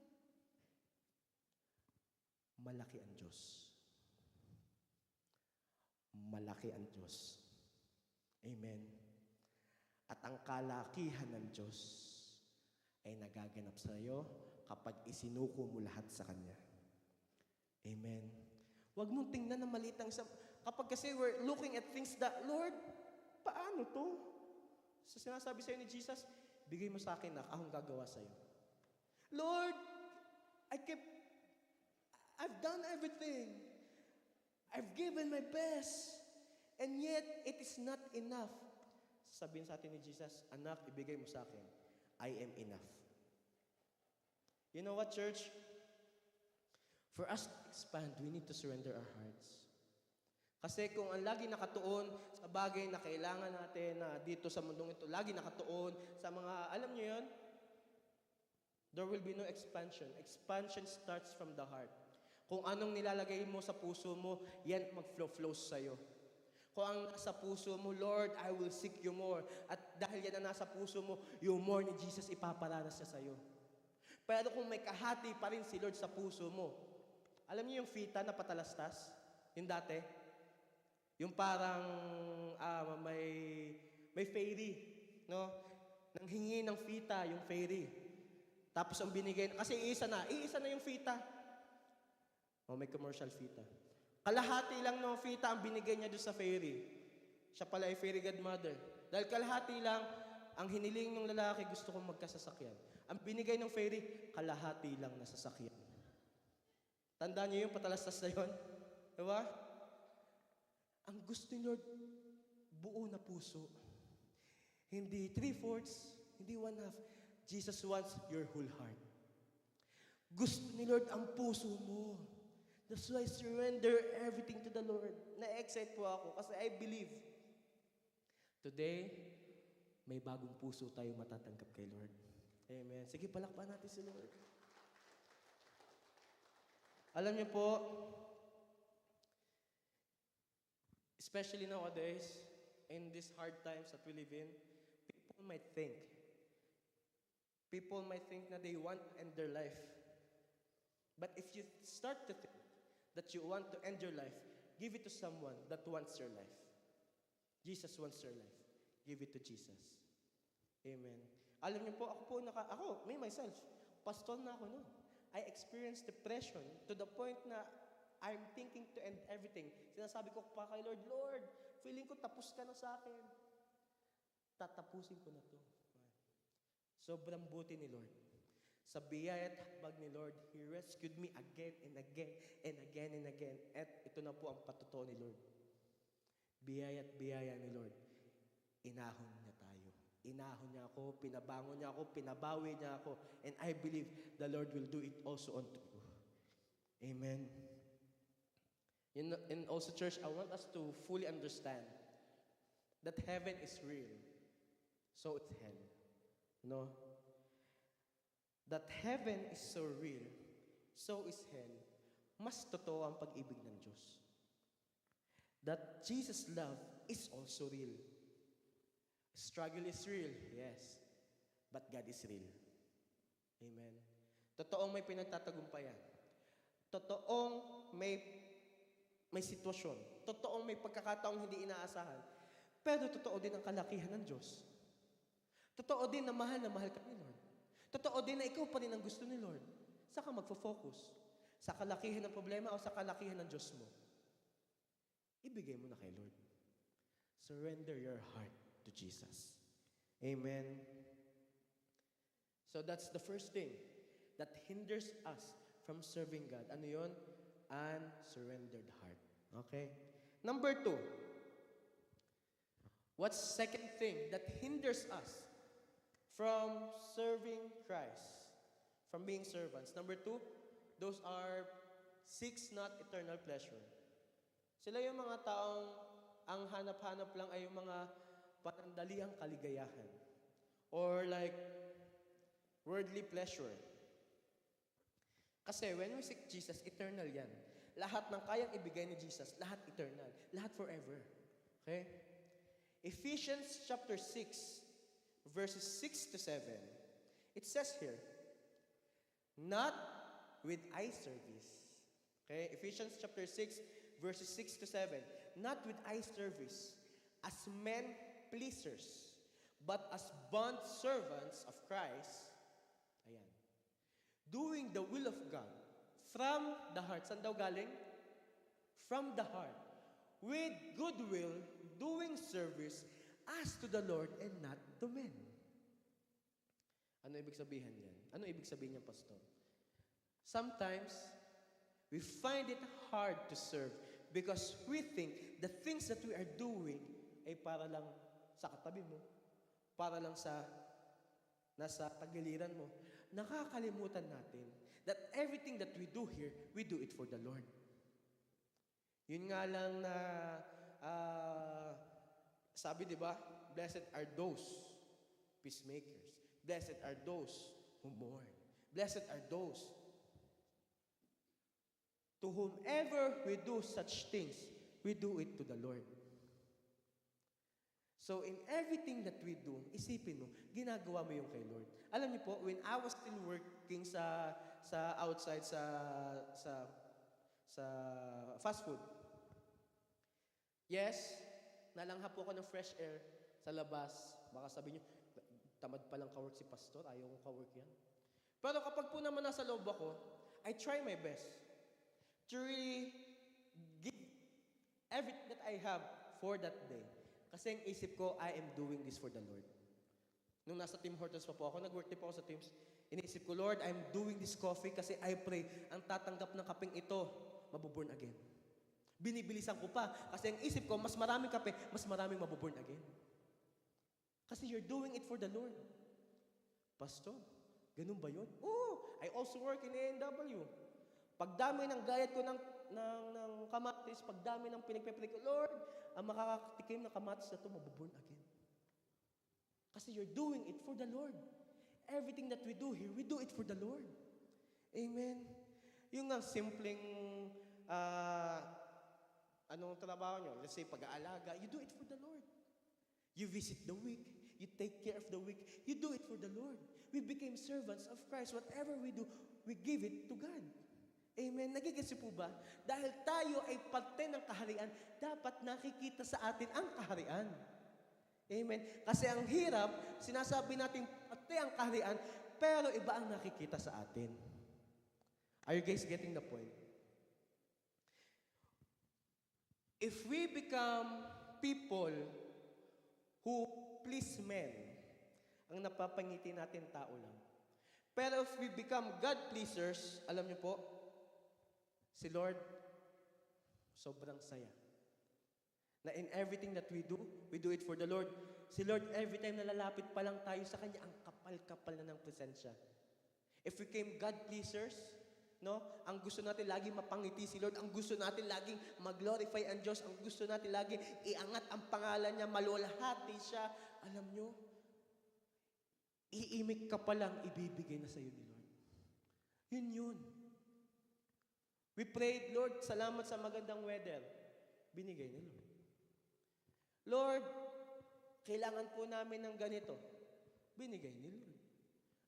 Malaki ang Diyos. Malaki ang Diyos. Amen. At ang kalakihan ng Diyos ay nagaganap sa iyo kapag isinuko mo lahat sa Kanya. Amen. Huwag mong tingnan na maliit ang kapag kasi we're looking at things that, Lord, paano to? So sinasabi sa'yo ni Jesus, bigay mo sa akin na akong gagawa sa'yo. Lord, I've done everything. I've given my best. And yet, it is not enough. Sabihin sa atin ni Jesus, anak, ibigay mo sa akin. I am enough. You know what, church? For us to expand, we need to surrender our hearts. Kasi kung ang lagi nakatuon sa bagay na kailangan natin na dito sa mundong ito, lagi nakatuon sa mga, alam niyo yun? There will be no expansion. Expansion starts from the heart. Kung anong nilalagay mo sa puso mo, yan mag-flow sa'yo. Kung ang nasa puso mo, Lord, I will seek you more. At dahil yan ang nasa puso mo, yung more ni Jesus ipaparanas niya sa'yo. Pero kung may kahati pa rin si Lord sa puso mo, alam niyo yung fita na patalastas? Yung dati? Yung parang may fairy, no? Nanghingi ng fita, yung fairy. Tapos ang binigay, kasi iisa na yung fita. Oh, may commercial fita. Kalahati lang ng fita ang binigay niya doon sa fairy. Siya pala ay fairy godmother. Dahil kalahati lang, ang hiniling ng lalaki, gusto kong magkasasakyan. Ang binigay ng fairy, kalahati lang na sasakyan. Tandaan niyo yung patalastas na yun? Diba? Ang gusto ni Lord, buo na puso. Hindi 3/4, hindi 1/2. Jesus wants your whole heart. Gusto ni Lord ang puso mo. That's why I surrender everything to the Lord. Na-excite po ako kasi I believe today, may bagong puso tayo matatanggap kay Lord. Amen. Sige, palakpan natin si Lord. Alam niyo po, especially nowadays, in these hard times that we live in, people might think na they want to end their life. But if you start to think that you want to end your life, give it to someone that wants your life. Jesus wants your life. Give it to Jesus. Amen. Alam niyo po, me myself, pastor na ako noon. I experienced depression to the point na I'm thinking to end everything. Sinasabi ko pa kay Lord, Lord, feeling ko tapos ka na sa akin. Tatapusin ko na to. Sobrang buti ni Lord. Sa biyaya at habag ni Lord, He rescued me again and again and again and again. At ito na po ang patotoo ni Lord. Biyaya at biyaya ni Lord. Inahon niya tayo. Inahon niya ako, pinabangon niya ako, pinabawi niya ako. And I believe the Lord will do it also unto you. Amen. And also, church, I want us to fully understand that heaven is real. So it's hell. No? That heaven is so real, so is hell. Mas totoo ang pag-ibig ng Diyos. That Jesus' love is also real. Struggle is real, yes. But God is real. Amen. Totoong may pinagtatagumpayan. Totoong may sitwasyon. Totoong may pagkakataong hindi inaasahan. Pero totoo din ang kalakihan ng Diyos. Totoo din na mahal ka ni Lord. Totoo din na ikaw pa rin ang gusto ni Lord. Saan ka magfo-focus? Sa kalakihan ng problema o sa kalakihan ng Diyos mo? Ibigay mo na kay Lord. Surrender your heart to Jesus. Amen. So that's the first thing that hinders us from serving God. Ano yun? Unsurrendered heart. Okay. Number 2, what's second thing that hinders us from serving Christ, from being servants? Number 2, those are seeks not eternal pleasure. Sila yung mga taong ang hanap-hanap lang ay yung mga panandaliang kaligayahan or like worldly pleasure. Kasi when we seek Jesus, eternal yan. Lahat ng kayang ibigay ni Jesus, lahat eternal, lahat forever. Okay? Ephesians chapter 6, verses 6 to 7, it says here, not with eye service. Okay? Ephesians chapter 6, verses 6 to 7, not with eye service, as men pleasers, but as bond servants of Christ, ayan, doing the will of God from the heart. Saan daw galing? From the heart. With goodwill, doing service as to the Lord and not to men. Ano ibig sabihin yan? Ano ibig sabihin niyan, Pastor? Sometimes, we find it hard to serve because we think the things that we are doing ay para lang sa katabi mo, para lang sa nasa tagiliran mo. Nakakalimutan natin that everything that we do here, we do it for the Lord. Yun nga lang na sabi, di ba? Blessed are those peacemakers. Blessed are those who mourn. Blessed are those to whomever we do such things, we do it to the Lord. So in everything that we do, isipin mo, ginagawa mo yung kay Lord. Alam niyo po, when I was still working sa outside sa fast food, yes, nalangha po ako ng fresh air sa labas. Baka sabi niyo, tamad palang ka-work si Pastor, ayaw kong ka-work yan. Pero kapag po naman nasa loob ako, I try my best to really give everything that I have for that day. Kasi ang isip ko, I am doing this for the Lord. Nung nasa Tim Hortons pa po ako, nag-work din po ako sa Teams, iniisip ko, Lord, I'm doing this coffee kasi I pray, ang tatanggap ng kapeng ito, mabuborn again. Binibilisan ko pa, kasi ang isip ko, mas maraming kape, mas maraming mabuborn again. Kasi you're doing it for the Lord. Pastor, ganun ba yun? Oo, I also work in A&W. Pagdami ng gayat ko ng kamatis, pagdami ng pinagpepre ko, Lord, ang makakatikim ng kamatis na ito, mabuborn again. Kasi you're doing it for the Lord. Everything that we do here, we do it for the Lord. Amen? Yung nga simpleng, anong trabaho nyo? Let's say, pag-aalaga, you do it for the Lord. You visit the weak, you take care of the weak, you do it for the Lord. We became servants of Christ. Whatever we do, we give it to God. Amen. Nagigets po ba? Dahil tayo ay parte ng kaharian, dapat nakikita sa atin ang kaharian. Amen. Kasi ang hirap, sinasabi natin parte ang kaharian, pero iba ang nakikita sa atin. Are you guys getting the point? If we become people who please men, ang napapangiti natin tao lang. Pero if we become God pleasers, alam niyo po, si Lord, sobrang saya. Na in everything that we do it for the Lord. Si Lord, every time na lalapit pa lang tayo sa Kanya, ang kapal-kapal na ng presensya. If we became God pleasers, no? Ang gusto natin laging mapangiti si Lord, ang gusto natin laging mag-glorify ang Diyos, ang gusto natin laging iangat ang pangalan niya, malulahati siya. Alam nyo, iimik ka pa lang, ibibigay na sa iyo ni Lord. Yun. We prayed, Lord, salamat sa magandang weather. Binigay ni Lord. Lord, kailangan po namin ng ganito. Binigay ni Lord.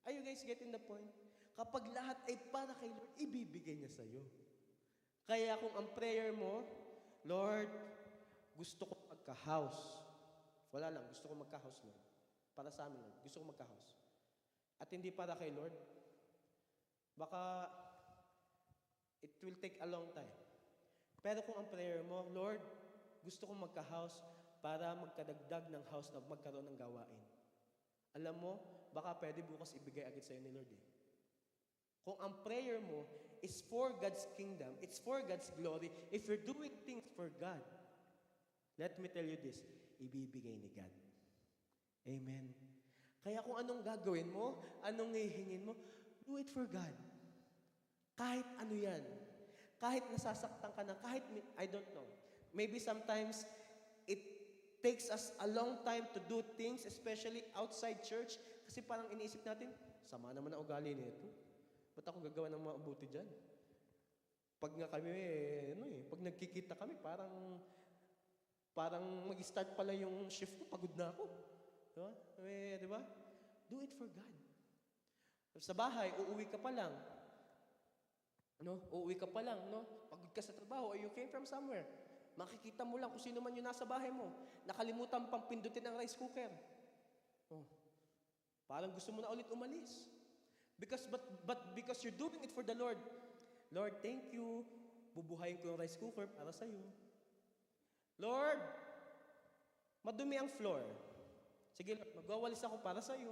Are you guys getting the point? Kapag lahat ay para kay Lord, ibibigay niya sa iyo. Kaya kung ang prayer mo, Lord, gusto ko magka-house. Wala lang, gusto ko magka-house, Lord. Para sa amin, Lord. Gusto ko magka-house. At hindi para kay Lord, baka it will take a long time. Pero kung ang prayer mo, Lord, gusto ko magka-house para magkadagdag ng house na magkaroon ng gawain. Alam mo, baka pwede bukas ibigay agad sa iyo ni Lord eh. Kung ang prayer mo is for God's kingdom, it's for God's glory, if you're doing things for God, let me tell you this, ibibigay ni God. Amen. Kaya kung anong gagawin mo, anong hihingin mo, do it for God. Kahit ano yan. Kahit nasasaktan ka na, I don't know. Maybe sometimes, it takes us a long time to do things, especially outside church, kasi parang iniisip natin, sama naman ang ugali nito. Ba't ako gagawa ng mabuti dyan? Pag nga kami, pag nagkikita kami, parang mag-start pala yung shift ko, pagod na ako. Diba? Diba? Do it for God. Sa bahay, uuwi ka pa lang. Uuwi ka pa lang, Pagod ka sa trabaho, or you came from somewhere. Makikita mo lang kung sino man yung nasa bahay mo. Nakalimutan pang pindutin ang rice cooker. Parang gusto mo na ulit umalis. But because you're doing it for the Lord, Lord, thank you. Bubuhayin ko yung rice cooker para sa'yo. Lord, madumi ang floor. Sige, Lord, magwawalis ako para sa'yo.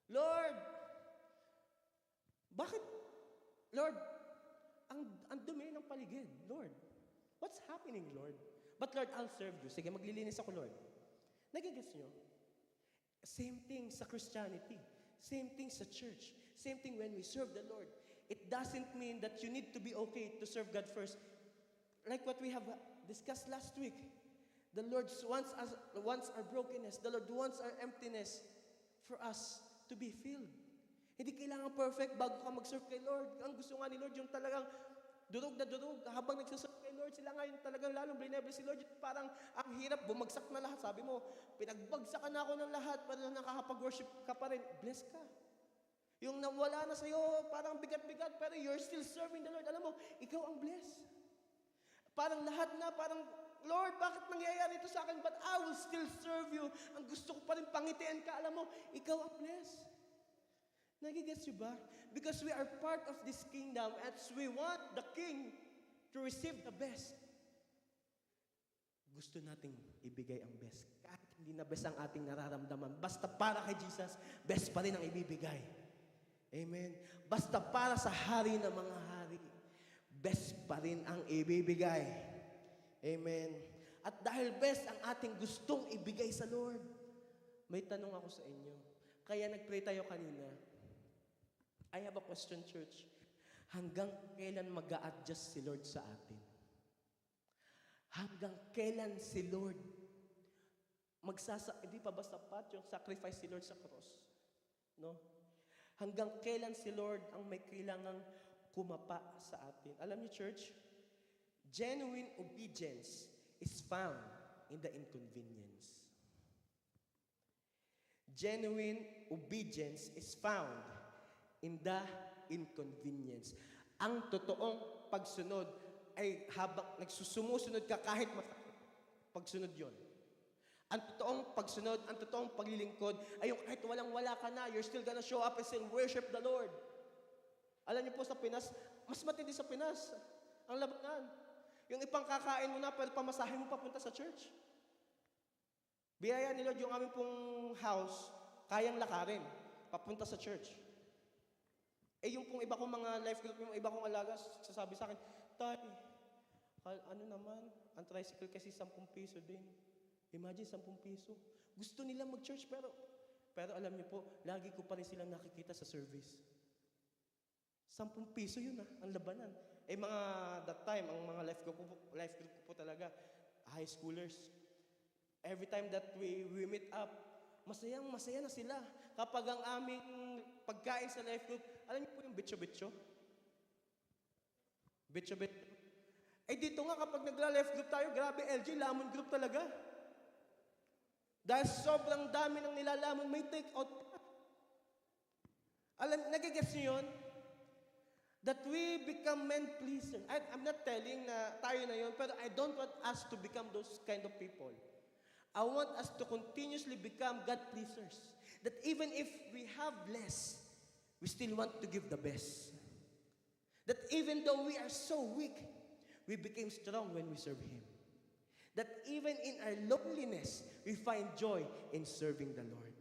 Lord, bakit? Lord, ang dumi ng paligid. Lord, what's happening, Lord? But Lord, I'll serve you. Sige, maglilinis ako, Lord. Nagigets nyo? Same thing sa Christianity. Same thing sa church. Same thing when we serve the Lord. It doesn't mean that you need to be okay to serve God first. Like what we have discussed last week. The Lord wants our brokenness. The Lord wants our emptiness for us to be filled. Hindi kailangan perfect bago ka mag-serve kay Lord. Ang gusto nga ni Lord, yung talagang durog na durog. Habang nagsaserve kay Lord, sila nga yung talagang lalong blinebless si Lord. Parang ang hirap, bumagsak na lahat. Sabi mo, pinagbagsakan na ako ng lahat, pero nakakapag-worship ka pa rin. Bless ka. Yung nawala na sa'yo, parang bigat-bigat, pero you're still serving the Lord. Alam mo, ikaw ang bless. Parang lahat na, parang, Lord, bakit nangyayari ito sa akin? But I will still serve you. Ang gusto ko pa rin pangitian ka. Alam mo, ikaw ang bless. Nagigets nyo ba? Because we are part of this kingdom and we want the King to receive the best. Gusto nating ibigay ang best. Kahit hindi na best ang ating nararamdaman. Basta para kay Jesus, best pa rin ang ibibigay. Amen. Basta para sa hari ng mga hari, best pa rin ang ibibigay. Amen. At dahil best ang ating gustong ibigay sa Lord, may tanong ako sa inyo. Kaya nag-pray tayo kanina. I have a question, church. Hanggang kailan mag-a-adjust si Lord sa atin? Hanggang kailan si Lord hindi pa ba sapat yung sacrifice si Lord sa cross? No? Hanggang kailan si Lord ang may kailangang kumapa sa atin? Alam niyo, church, genuine obedience is found in the inconvenience. Genuine obedience is found in the inconvenience. Ang totoong pagsunod ay habang nagsusumusunod ka kahit masakit. Pagsunod yon. Ang totoong pagsunod, ang totoong paglilingkod ay yung kahit walang-wala ka na, you're still gonna show up and still worship the Lord. Alam niyo po sa Pinas, mas matindi sa Pinas ang labanan. Yung ipangkakain mo na, pero pamasahe mo papunta sa church. Biyaya ni Lord yung aming pong house, kayang lakarin, papunta sa church. Yung pong iba kong mga life group, yung iba kong alagas, sasabi sa akin, Tay, ano naman, ang tricycle kasi 10 piso din. Imagine, 10 piso. Gusto nila mag-church, pero alam niyo po, lagi ko pa rin silang nakikita sa service. 10 piso yun ang labanan. That time, ang mga life group ko po talaga, high schoolers. Every time that we meet up, masaya na sila. Kapag ang aming pagkain sa life group, alam niyo po yung bitcho-bitcho? Bitcho-bitcho. Dito nga kapag nagla-life group tayo, grabe, LG, lamon group talaga. Dahil sobrang dami ng nilalamon, may take out pa. Nagigets niyo yun? That we become men pleaser. I'm not telling na tayo na yun, pero I don't want us to become those kind of people. I want us to continuously become God pleasers. That even if we have less, we still want to give the best. That even though we are so weak, we became strong when we serve Him. That even in our loneliness, we find joy in serving the Lord.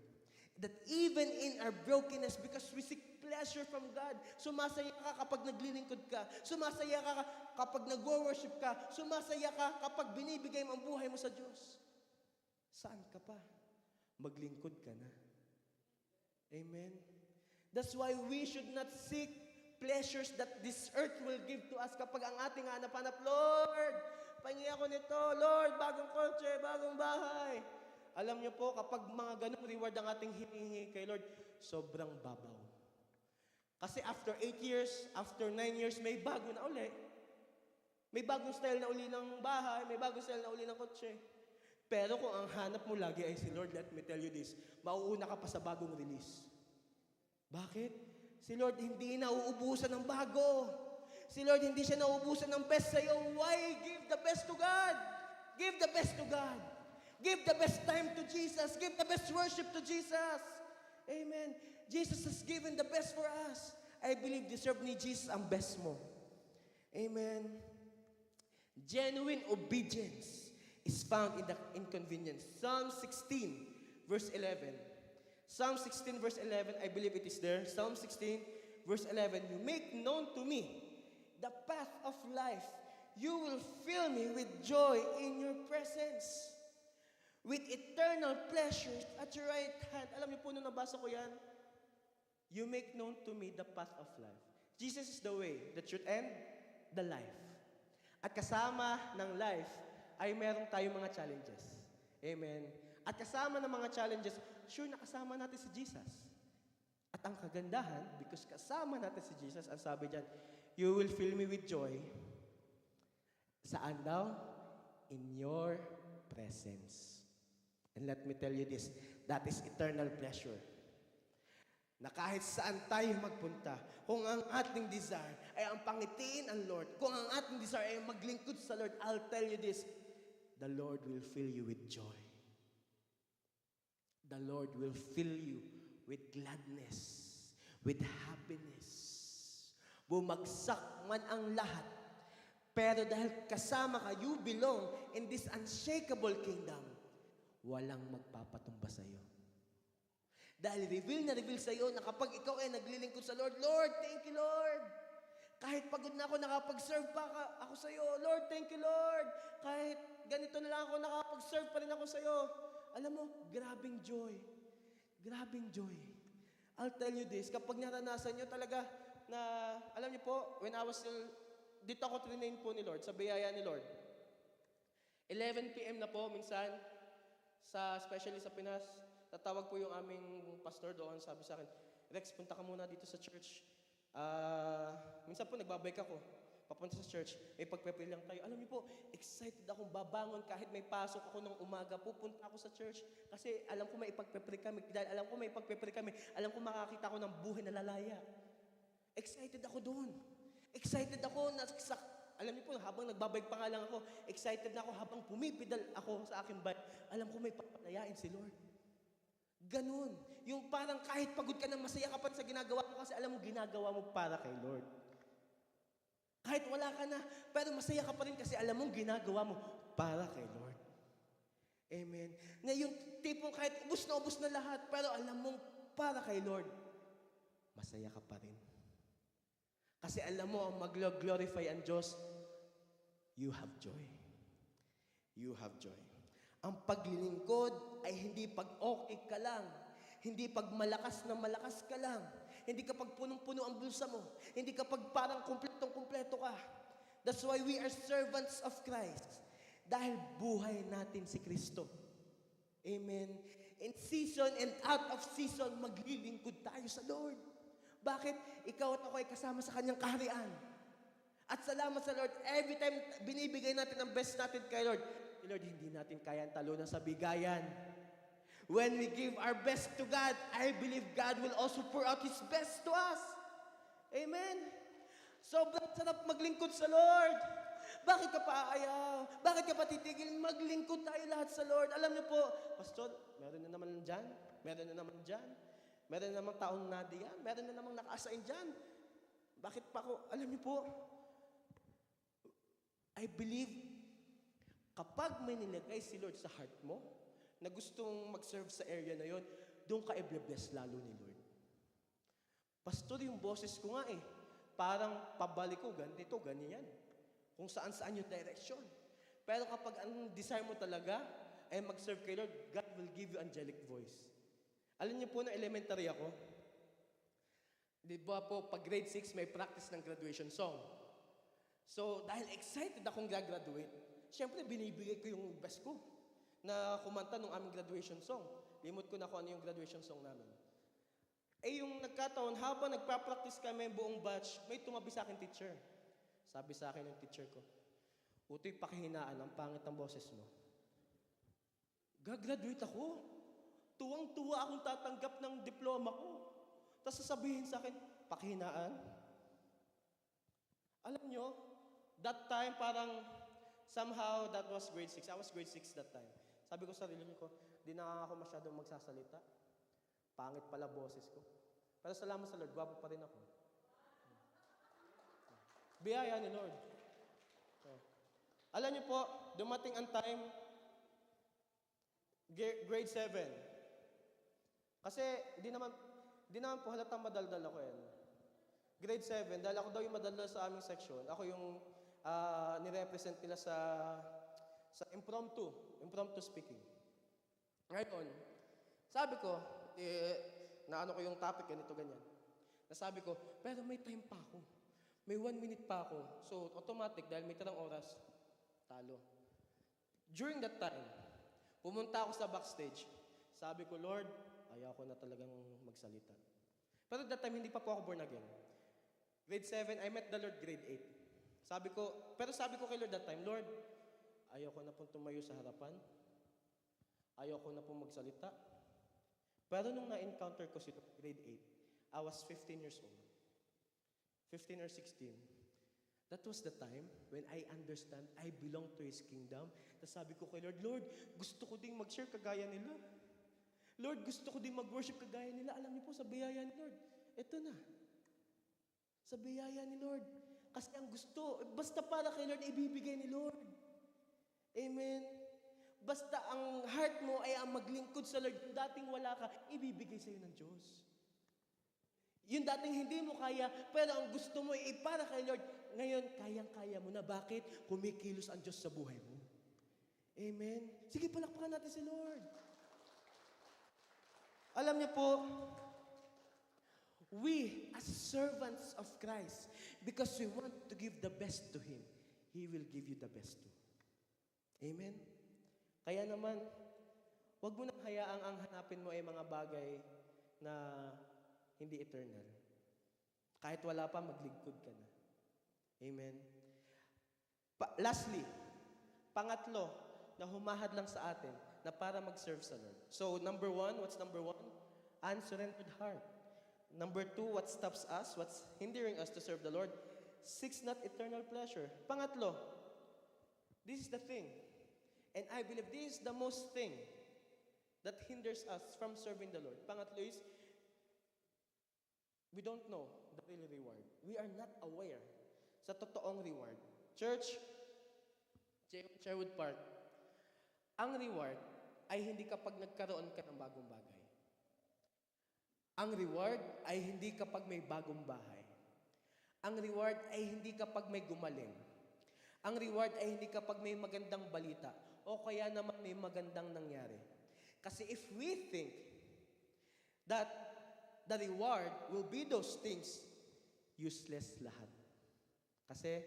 That even in our brokenness, because we seek pleasure from God. Sumasaya ka kapag naglilingkod ka. Sumasaya ka kapag nagwo-worship ka. Sumasaya ka kapag binibigay mo ang buhay mo sa Diyos. Saan ka pa? Maglingkod ka na. Amen? That's why we should not seek pleasures that this earth will give to us kapag ang ating hanap-hanap, Lord, pahingi ako nito, Lord, bagong kotse, bagong bahay. Alam niyo po, kapag mga ganong reward ang ating hinihingi kay Lord, sobrang babaw. Kasi after 8 years, after 9 years, may bago na uli. May bagong style na uli ng bahay, may bagong style na uli ng kotse. Pero kung ang hanap mo lagi ay si Lord, let me tell you this, mauuna ka pa sa bagong release. Bakit? Si Lord hindi nauubusan ng bago. Si Lord hindi siya nauubusan ng best sa'yo. Why? Give the best to God. Give the best to God. Give the best time to Jesus. Give the best worship to Jesus. Amen. Jesus has given the best for us. I believe deserve ni Jesus ang best mo. Amen. Genuine obedience is found in the inconvenience. Psalm 16, verse 11. Psalm 16, verse 11, I believe it is there. Psalm 16, verse 11. You make known to me the path of life. You will fill me with joy in your presence, with eternal pleasures at your right hand. Alam niyo po nung nabasa ko yan, you make known to me the path of life. Jesus is the way, the truth, and the life. At kasama ng life ay meron tayong mga challenges. Amen. At kasama ng mga challenges, sure na kasama natin si Jesus. At ang kagandahan, because kasama natin si Jesus, ang sabi diyan, you will fill me with joy. Saan daw? In your presence. And let me tell you this, that is eternal pleasure. Na kahit saan tayo magpunta, kung ang ating desire ay ang pangitiin ang Lord, kung ang ating desire ay maglingkod sa Lord, I'll tell you this, the Lord will fill you with joy. The Lord will fill you with gladness, with happiness. Bumagsak man ang lahat, pero dahil kasama ka, you belong in this unshakable kingdom, walang magpapatumba sa iyo. Dahil reveal na reveal sa iyo na kapag ikaw ay naglilingkod sa Lord, Lord, thank you, Lord. Kahit pagod na ako, nakapag-serve pa ako sa iyo. Lord, thank you, Lord. Kahit ganito na lang ako, nakapag-serve pa rin ako sa iyo. Alam mo, grabing joy. Grabing joy. I'll tell you this, kapag naranasan nyo talaga na, alam niyo po, when I was still, dito ako trinain po ni Lord, sa biyaya ni Lord. 11 p.m. na po, minsan, especially sa Pinas, tatawag po yung aming pastor doon, sabi sa akin, Rex, punta ka muna dito sa church. Minsan po, nagbabike ako. Papunta sa church, may pagpe-pray lang tayo. Alam niyo po, excited akong babangon kahit may pasok ako ng umaga, pupunta ako sa church kasi alam ko may ipagpe-pray kami. Dahil alam ko may ipagpe-pray kami, alam ko makakita ako ng buhay na lalaya. Excited ako doon. Excited ako na alam niyo po, habang nagbabike pa nga lang ako, excited na ako habang pumipidal ako sa aking bike. Alam ko may papalayain si Lord. Ganun. Yung parang kahit pagod ka na, masaya ka pa sa ginagawa mo kasi alam mo ginagawa mo para kay Lord. Kahit wala ka na, pero masaya ka pa rin kasi alam mong ginagawa mo para kay Lord. Amen. Na yung tipong kahit ubus na lahat, pero alam mong para kay Lord, masaya ka pa rin. Kasi alam mo, ang mag-glorify ang Diyos, you have joy. You have joy. Ang paglilingkod ay hindi pag okay ka lang, hindi pag malakas ka lang, hindi kapag punong-puno ang bulsa mo, hindi kapag parang kumpletong-kumpleto ka. That's why we are servants of Christ. Dahil buhay natin si Kristo. Amen. In season and out of season, maglilingkod tayo sa Lord. Bakit? Ikaw at ako ay kasama sa Kanyang kaharian. At salamat sa Lord, every time binibigay natin ang best natin kay Lord, Lord, hindi natin kayang talunan sa bigayan. When we give our best to God, I believe God will also pour out His best to us. Amen? Sobrang sarap maglingkod sa Lord. Bakit ka pa aayaw? Bakit ka pa titigil? Maglingkod tayo lahat sa Lord. Alam niyo po, Pastor, meron na naman dyan. Meron na naman dyan. Meron na namang taong nadiyan. Meron na namang naka-assign dyan. Bakit pa ako? Alam niyo po, I believe, kapag may nilagay si Lord sa heart mo, na gustong mag-serve sa area na yon, doon ka i-bless lalo ni Lord. Pastor, yung boses ko nga eh. Parang pabalik ko, ganito, ganyan. Kung saan-saan yung direction. Pero kapag ang desire mo talaga ay mag-serve kay Lord, God will give you angelic voice. Alam niyo po, na elementary ako, di ba po, pag grade 6, may practice ng graduation song. So, dahil excited akong gagraduate, syempre binibigay ko yung best ko na kumanta ng aming graduation song. Limot ko na kung ano yung graduation song namin. Eh yung nagkataon, habang nagpa-practice kami buong batch, may tumabi sa akin teacher. Sabi sa akin ng teacher ko, Utoy, pakihinaan, ang pangit ng boses mo. Gagraduate ako. Tuwang-tuwa akong tatanggap ng diploma ko. Tapos sasabihin sa akin, pakihinaan. Alam nyo, that time parang somehow that was grade 6. I was grade 6 that time. Sabi ko sa sarili ko, di na ako masyadong magsasalita. Pangit pala boses ko. Pero salamat sa Lord, gwapo pa rin ako. Biyaya ni Lord. Alam niyo po, dumating ang time, grade 7. Kasi di naman po halatang madaldal ako yan. Grade 7, dahil ako daw yung madaldal sa aming section, ako yung nirepresent nila sa impromptu speaking. Ngayon, sabi ko, naano ko yung topic, ganito, ganyan. Nasabi ko, pero may time pa ako. May 1 minute pa ako. So, automatic, dahil may tirang oras, talo. During that time, pumunta ako sa backstage. Sabi ko, Lord, ayaw ko na talagang magsalita. Pero that time, hindi pa po ako born again. Grade 7, I met the Lord grade 8. Sabi ko kay Lord that time, Lord, ayaw ko na pong tumayo sa harapan. Ayaw ko na pong magsalita. Pero nung na-encounter ko si grade 8, I was 15 years old. 15 or 16. That was the time when I understand I belong to His kingdom. Tapos sabi ko kay Lord, Lord, gusto ko ding mag-share kagaya nila. Lord, gusto ko ding mag-worship kagaya nila. Alam niyo po, sa biyaya ni Lord, eto na. Sa biyaya ni Lord. Kasi ang gusto, basta para kay Lord, ibibigay ni Lord. Amen. Basta ang heart mo ay ang maglingkod sa Lord. Yung dating wala ka, ibibigay sa'yo ng Diyos. Yung dating hindi mo kaya, pero ang gusto mo ay para kay Lord. Ngayon, kayang-kaya mo na. Bakit? Kumikilos ang Diyos sa buhay mo. Amen. Sige, palakpakan natin si Lord. Alam niyo po, we as servants of Christ, because we want to give the best to Him, He will give you the best too. Amen? Kaya naman, huwag mo nang hayaang ang hanapin mo ay mga bagay na hindi eternal. Kahit wala pa, maglingkod ka na. Amen? Lastly, pangatlo, na humahad lang sa atin na para mag-serve sa Lord. So, number 1, what's number 1? Unsurrendered heart. Number 2, what stops us? What's hindering us to serve the Lord? Seeks not eternal pleasure. Pangatlo, this is the thing. And I believe this is the most thing that hinders us from serving the Lord. Pangatlo is, we don't know the real reward. We are not aware sa totoong reward. Church, Sherwood Park, ang reward ay hindi kapag nagkaroon ka ng bagong bagay. Ang reward ay hindi kapag may bagong bahay. Ang reward ay hindi kapag may gumaling. Ang reward ay hindi kapag may magandang balita o kaya naman may magandang nangyari. Kasi if we think that the reward will be those things, useless lahat. Kasi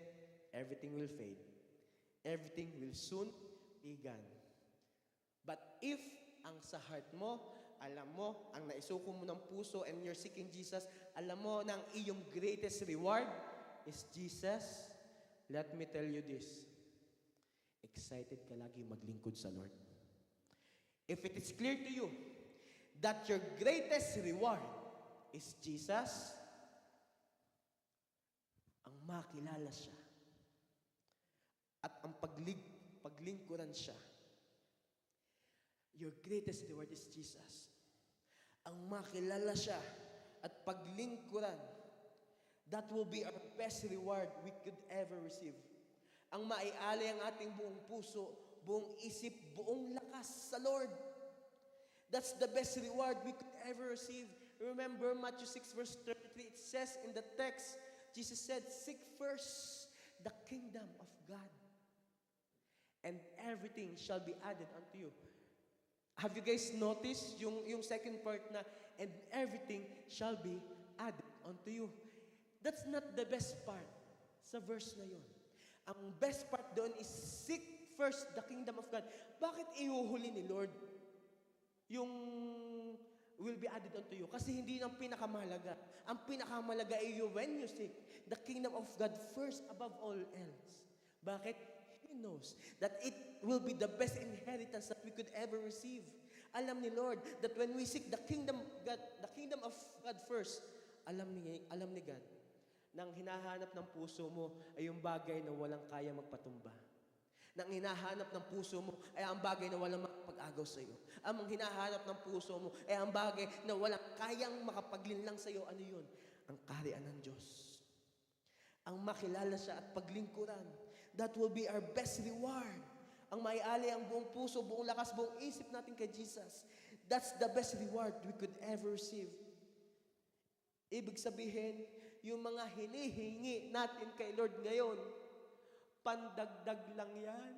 everything will fade. Everything will soon be gone. But if ang sa heart mo, alam mo, ang naisuko mo ng puso and you're seeking Jesus, alam mo na ang iyong greatest reward is Jesus, let me tell you this. Excited ka lagi maglingkod sa Lord. If it is clear to you that your greatest reward is Jesus, ang makilala siya at ang paglingkuran siya. Your greatest reward is Jesus. Ang makilala siya at paglingkuran, that will be our best reward we could ever receive. Ang maialay ang ating buong puso, buong isip, buong lakas sa Lord. That's the best reward we could ever receive. Remember Matthew 6 verse 33, it says in the text, Jesus said, seek first the kingdom of God, and everything shall be added unto you. Have you guys noticed yung second part na, and everything shall be added unto you? That's not the best part sa verse na yun. Ang best part doon is seek first the kingdom of God. Bakit ihuhuli ni Lord yung will be added unto you? Kasi hindi yun ang pinakamahalaga. Ang pinakamahalaga ay when you seek the kingdom of God first above all else. Bakit? He knows that it will be the best inheritance that we could ever receive. Alam ni Lord that when we seek the kingdom of God first, alam ni God, nang hinahanap ng puso mo ay yung bagay na walang kaya magpatumba. Nang hinahanap ng puso mo ay ang bagay na walang makapag-agaw sa iyo. Ang hinahanap ng puso mo ay ang bagay na walang kayang makapaglinlang sa iyo. Ano yun? Ang kaharian ng Diyos. Ang makilala siya at paglingkuran. That will be our best reward. Ang maialay ang buong puso, buong lakas, buong isip natin kay Jesus. That's the best reward we could ever receive. Ibig sabihin, yung mga hinihingi natin kay Lord ngayon, pandagdag lang yan.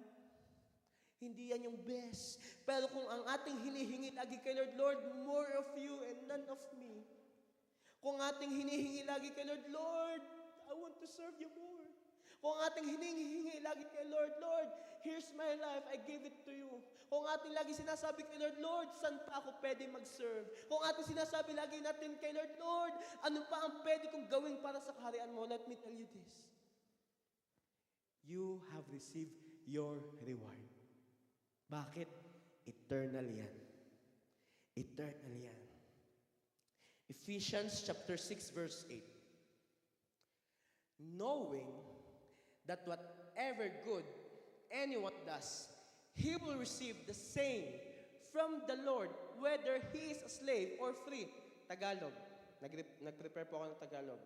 Hindi yan yung best. Pero kung ang ating hinihingi lagi kay Lord, Lord, more of you and none of me. Kung ating hinihingi lagi kay Lord, Lord, I want to serve you more. Kung ating hinihingi lagi kay Lord, Lord, here's my life, I give it to you. Kung ating lagi sinasabi kay Lord, Lord, saan pa ako pwede mag-serve? Kung ating sinasabi lagi natin kay Lord, Lord, ano pa ang pwede kong gawin para sa kaharian mo? Let me tell you this. You have received your reward. Bakit? Eternal yan. Eternal yan. Ephesians chapter 6 verse 8. Knowing that whatever good anyone does, he will receive the same from the Lord, whether he is a slave or free. Tagalog. Nag-prepare po ako ng Tagalog.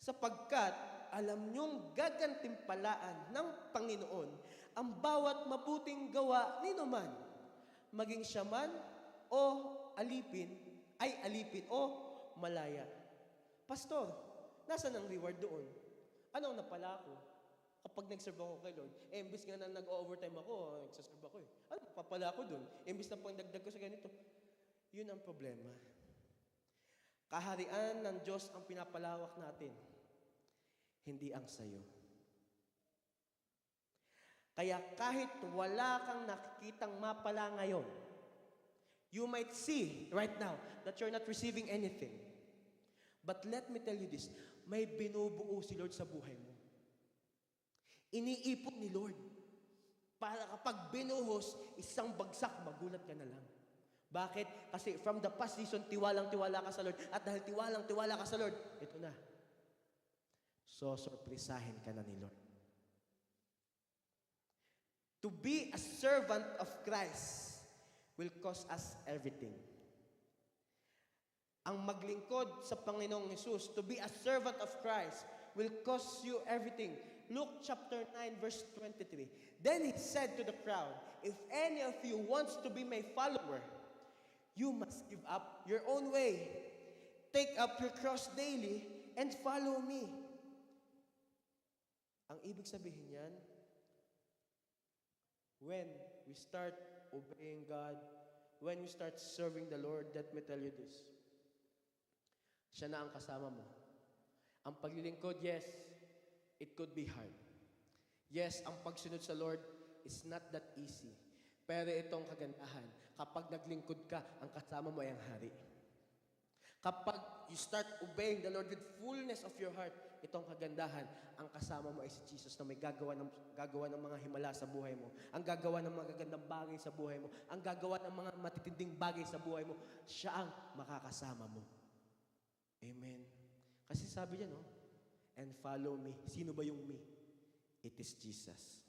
Sapagkat alam niyong gagantimpalaan ng Panginoon ang bawat mabuting gawa nino man, maging siya man o alipin o malaya. Pastor, nasaan ang reward doon? Ano ang napala ako? Kapag nag-serve ako kay Lord, imbis nga na nag-overtime ako, nagsaserve ako eh. Ano papala ko doon? Imbis na pangdagdag ko sa ganito. Yun ang problema. Kaharian ng Diyos ang pinapalawak natin, hindi ang sayo. Kaya kahit wala kang nakikitang mapala ngayon, you might see right now that you're not receiving anything. But let me tell you this, may binubuo si Lord sa buhay mo. Iniipon ni Lord. Para kapag binuhos, isang bagsak, magulat ka na lang. Bakit? Kasi from the past season, tiwalang-tiwala ka sa Lord. At dahil tiwalang-tiwala ka sa Lord, ito na. So, sorpresahin ka na ni Lord. To be a servant of Christ will cost us everything. Ang maglingkod sa Panginoong Jesus, to be a servant of Christ, will cost you everything. Luke chapter 9 verse 23. Then he said to the crowd, if any of you wants to be my follower, you must give up your own way. Take up your cross daily and follow me. Ang ibig sabihin yan, when we start obeying God, when we start serving the Lord, let me tell you this, siya na ang kasama mo. Ang paglilingkod, yes, it could be hard. Yes, ang pagsunod sa Lord is not that easy. Pero itong kagandahan, kapag naglingkod ka, ang kasama mo ay ang hari. Kapag you start obeying the Lord with fullness of your heart, itong kagandahan, ang kasama mo ay si Jesus na may gagawa ng mga himala sa buhay mo. Ang gagawa ng mga gagandang bagay sa buhay mo. Ang gagawa ng mga matitinding bagay sa buhay mo. Siya ang makakasama mo. Amen. Kasi sabi niya, no? And follow me. Sino ba yung me? It is Jesus.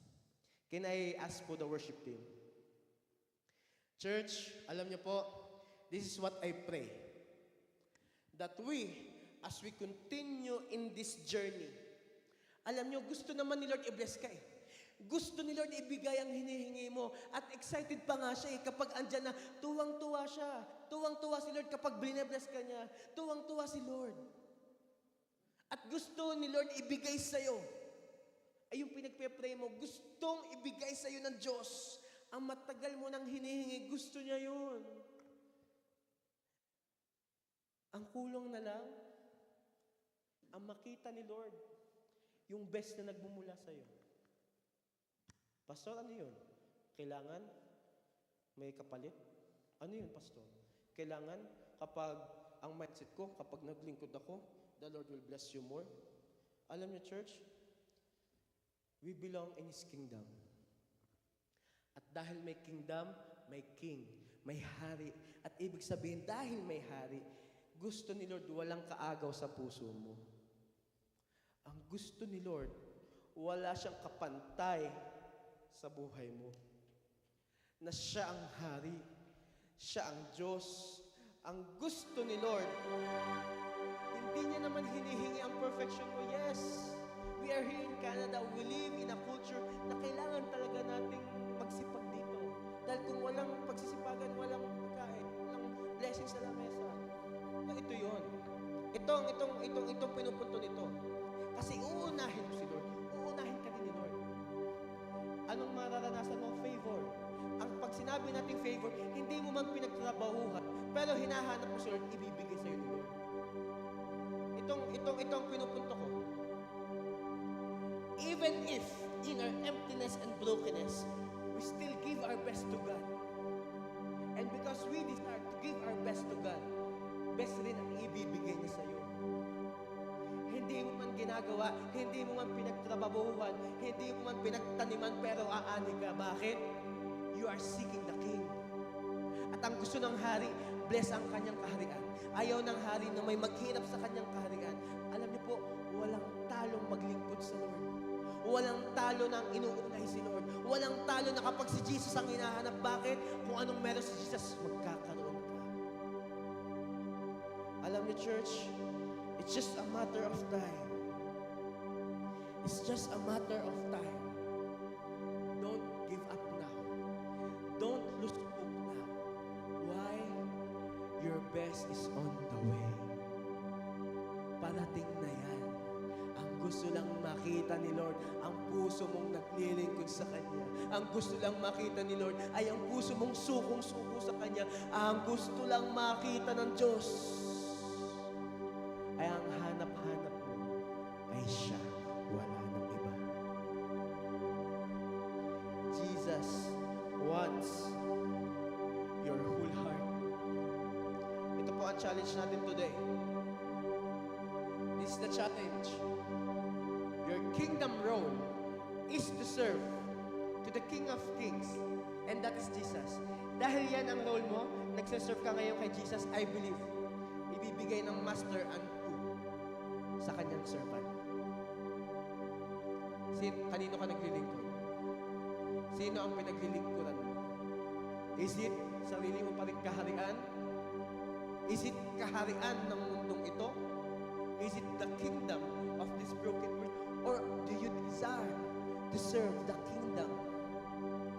Can I ask for the worship team? Church, alam niyo po, this is what I pray. That we, as we continue in this journey, alam niyo, gusto naman ni Lord i-bless ka eh. Gusto ni Lord ibigay ang hinihingi mo. At excited pa nga siya kapag andyan na, tuwang-tuwa siya. Tuwang-tuwa si Lord kapag bine-bless ka niya. Tuwang-tuwa si Lord. At gusto ni Lord ibigay sa'yo. Ay yung pinagpe-pray mo, gustong ibigay sa'yo ng Diyos. Ang matagal mo nang hinihingi, gusto niya yun. Ang kulong na lang, ang makita ni Lord, yung best na nagmumula sa'yo. Pastor, ano yun? Kailangan may kapalit? Ano yun, Pastor? Kailangan kapag ang mindset ko, kapag naglingkod ako, the Lord will bless you more. Alam niyo, church, we belong in His kingdom. At dahil may kingdom, may king, may hari. At ibig sabihin, dahil may hari, gusto ni Lord walang kaagaw sa puso mo. Ang gusto ni Lord, wala siyang kapantay sa buhay mo. Na siya ang hari, siya ang Diyos. Ang gusto ni Lord, hindi niya naman hinihingi ang perfection mo. Yes, we are here in Canada. We live in a culture na kailangan talaga nating magsipag dito. Dahil kung walang pagsisipagan, walang pagkain, walang blessing sa lamesa. Ito yun. Itong pinupunto nito. Kasi uunahin mo si Lord. Uunahin ka din ni Lord. Anong mararanasan mo? Favor. Ang pag sinabi nating favor, hindi mo man pinagtrabahuhan, pero hinahanap mo si Lord, ibibigay sa'yo ni Lord. Itong pinupunto ko. Even if in our emptiness and brokenness, we still give our best to God. And because we desire to give our best to God, best rin ang ibibigay niya sa'yo. Hindi mo man ginagawa, hindi mo man pinagtrabahuhan, hindi mo man pinagtaniman, pero aani ka. Bakit? You are seeking the King. At ang gusto ng hari, bless ang kanyang kaharian. Ayaw ng hari na may maghirap sa kanyang kaharian. Alam niyo po, walang talong maglingkod sa Lord. Walang talo ng inuunay si Lord. Walang talo na kapag si Jesus ang hinahanap. Bakit? Kung anong meron si Jesus, magkakaroon ka. Alam niyo, church, it's just a matter of time. It's just a matter of time. Don't give up now. Don't lose hope now. Why? Your best is on the way. Parating na yan. Ang gusto lang makita ni Lord, ang puso mong naglilingkod sa Kanya. Ang gusto lang makita ni Lord ay ang puso mong sukong-suko sa Kanya. Ang gusto lang makita ng Diyos ay ang hanap-hanap mo ay siya, wala nang iba. Jesus wants your whole heart. Ito po ang challenge natin today. This is the challenge. Your kingdom role is to serve to the King of Kings, and that is Jesus. Dahil yan ang role mo, nagsiserve ka ngayon kay Jesus, I believe, ibibigay ng master and sa kanyang servant. Kanino ka naglilingkod? Sino ang pinaglilingkuran mo? Is it sarili mo pa rin kaharian? Is it kaharian ng mundong ito? Is it the kingdom of this broken world? Or do you desire to serve the kingdom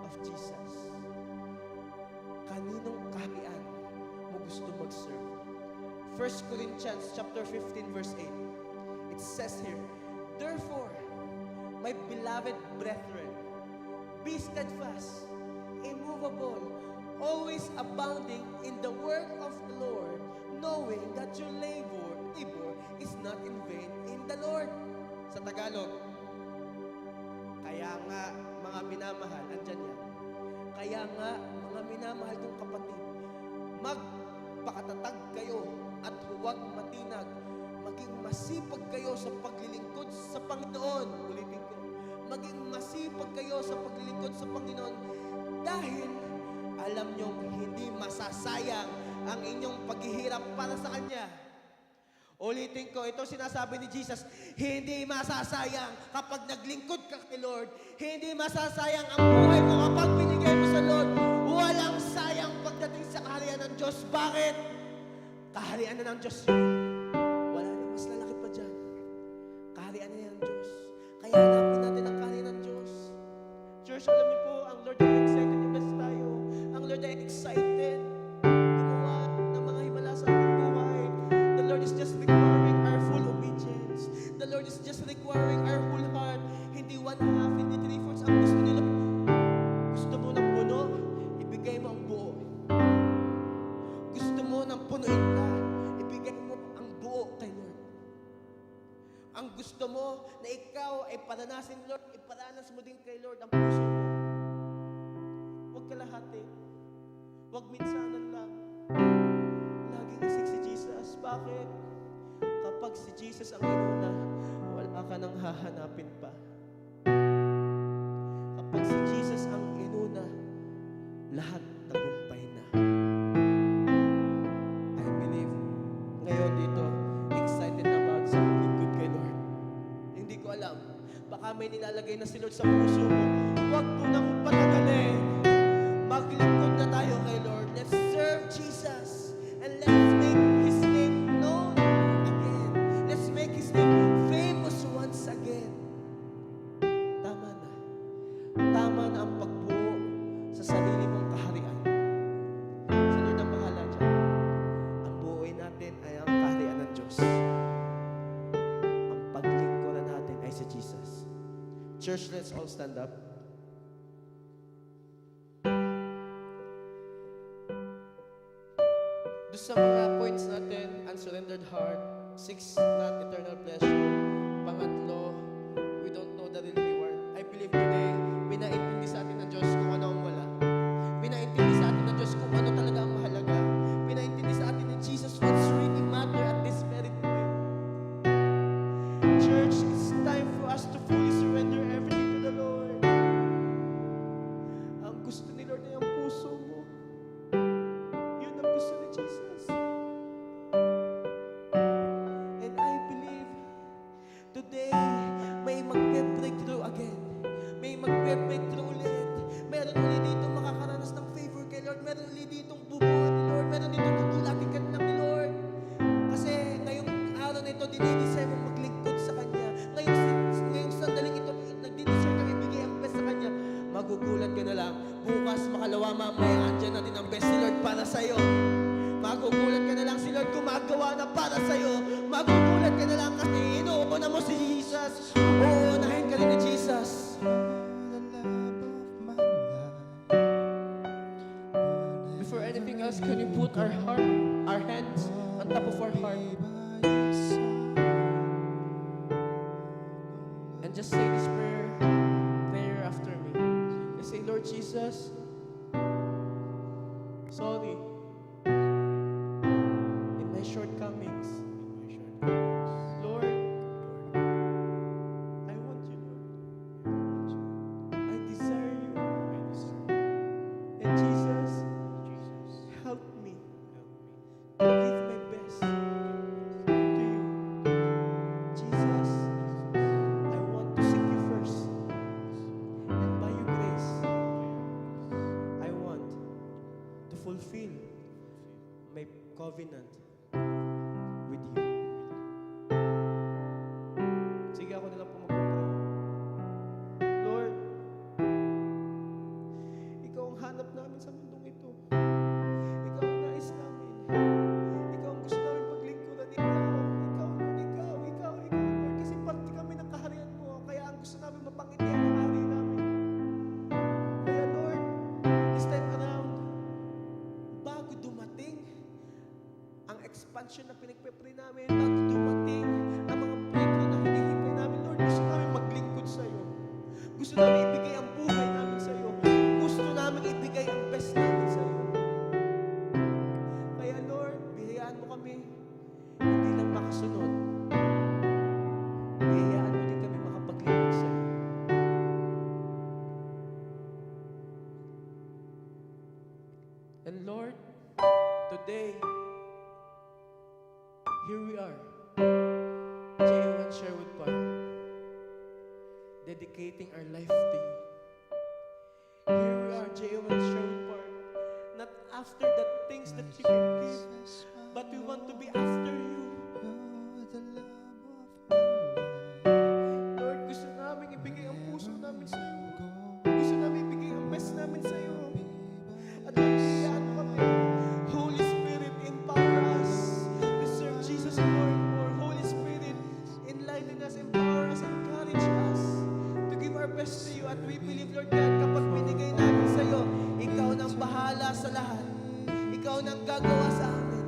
of Jesus? Kaninong kaharian mo gusto mag-serve? 1 Corinthians chapter 15 verse 8. It says here, therefore, my beloved brethren, be steadfast, immovable, always abounding in the work of the Lord, knowing that your labor is not in vain in the Lord. Sa Tagalog, kaya nga, mga minamahal, andyan yan. Kaya nga, mga minamahal kong kapatid, magpakatatag kayo at huwag matinag. Maging masipag kayo sa paglilingkod sa Panginoon. Ulitin ko. Maging masipag kayo sa paglilingkod sa Panginoon dahil alam niyong hindi masasayang ang inyong paghihirap para sa Kanya. Ulitin ko, ito sinasabi ni Jesus, hindi masasayang kapag naglingkod ka kay Lord. Hindi masasayang ang buhay mo kapag binigay mo sa Lord. Walang sayang pagdating sa kaharian ng Diyos. Bakit? Kaharian na ng Diyos yun. Wala na mas lalaki pa dyan. Kaharian na ng Diyos. Kaya hanapin natin ang kaharian ng Diyos. punuin ka, ibigay mo ang buo kay Lord. Ang gusto mo na ikaw ay paranasin, Lord, iparanas mo din kay Lord ang puso mo. Huwag kalahati. Huwag minsanan lang. Laging isik si Jesus. Bakit? Kapag si Jesus ang inuna, wala ka nang hahanapin pa. Kapag si Jesus ang inuna, lahat tagumpay na. I believe, ngayon dito, excited na ba sa paglingkod kay Lord? Hindi ko alam. Baka may nilalagay na si Lord sa puso mo. Huwag mo nang patagalin. Maglingkod na tayo kay Lord. Let's serve Jesus. And let's make His name known again. Let's make His name famous once again. Tama na. Tama na ang pagbuo sa sarili mong kaharian. Si Lord ang bahala dyan. Ang buuin natin ay ang kaharian ng Diyos. Ang paglingkuran natin ay si Jesus. Church, let's all stand up. Doon sa mga points natin, unsurrendered heart, 6, not eternal pleasure. Pangatlo, we don't know the real reward. I believe today, pinaintindi sa atin ng Diyos kung ano ang wala. Pinaintindi sa atin ng Diyos kung ano talaga ang mahalaga. Pinaintindi sa atin ng Jesus what's really matter at this very point. Church, it's time for us to fully surrender everything to the Lord. Ang gusto ni Lord ay ang puso mo. Yun ang gusto ni Jesus. And I believe today may magbe-breakthrough again. May magbe-breakthrough ulit. Meron ulit dito makakaranas ng favor kay Lord. Meron ulit ditong bubuhat ni Lord. Meron dito gugulatin ka lang ni Lord. Kasi ngayong araw na ito, dinidesire mo maglingkod sa Kanya. Ngayong sandaling ito, nagdidesire ka ibigay ang best sa Kanya. Magugulat ka na lang. Bukas, makalawa, mamaya, andyan na din ang best ni Lord para sa'yo. Magugulat ka na lang si Lord gumagawa na para sa'yo. Magugulat ka na lang kasi inuuna mo si Jesus. Uunahin ka rin ni Jesus. Before anything else, can you put our hands on top of our heart? And just say this prayer after me. You say, Lord Jesus, sorry in my shortcomings. Lord, I want you, Lord. I desire you. And Jesus, help me to give my best to you. Jesus, I want to seek you first. And by your grace, I want to fulfill my covenant with you. Sige, ako na lang po magpapray. Lord, Ikaw ang hanap namin sa mundong ito. Ikaw ang nais namin. Ikaw ang gusto namin paglingkuran. Ikaw, Lord. Kasi parte kami ng kaharian mo. Kaya ang gusto namin mapangiti ang hari namin. Kaya Lord, this time around, bago dumating ang expansion na pinagpe-pray namin, bago dumating ang mga breakthrough na hinihintay namin, Lord, gusto namin maglingkod sa'yo. Gusto namin ibigay ang buhay namin sa'yo. Gusto namin ibigay ang best namin sa'yo. Kaya Lord, bihayaan mo kami, hindi lang makasunod. Bihayaan mo din kami makapaglingkod sa'yo. And Lord, today, here we are, J1 Sherwood Park, dedicating our life to you. Here we are, J1 Sherwood Park, not after the things that you can give, but we want to be after you. Lord, gusto namin ibigay ang puso namin sa iyo. Gusto namin ibigay ang best namin sa iyo. At Lord, bigyan mo kami. Holy Spirit, empower us to serve Jesus more and more. Holy Spirit, enlighten us, empower us, encourage us to give our best to you. At we believe, Lord God, kapag binigay namin sa iyo, ikaw nang bahala sa lahat. Ikaw nang gagawa sa amin.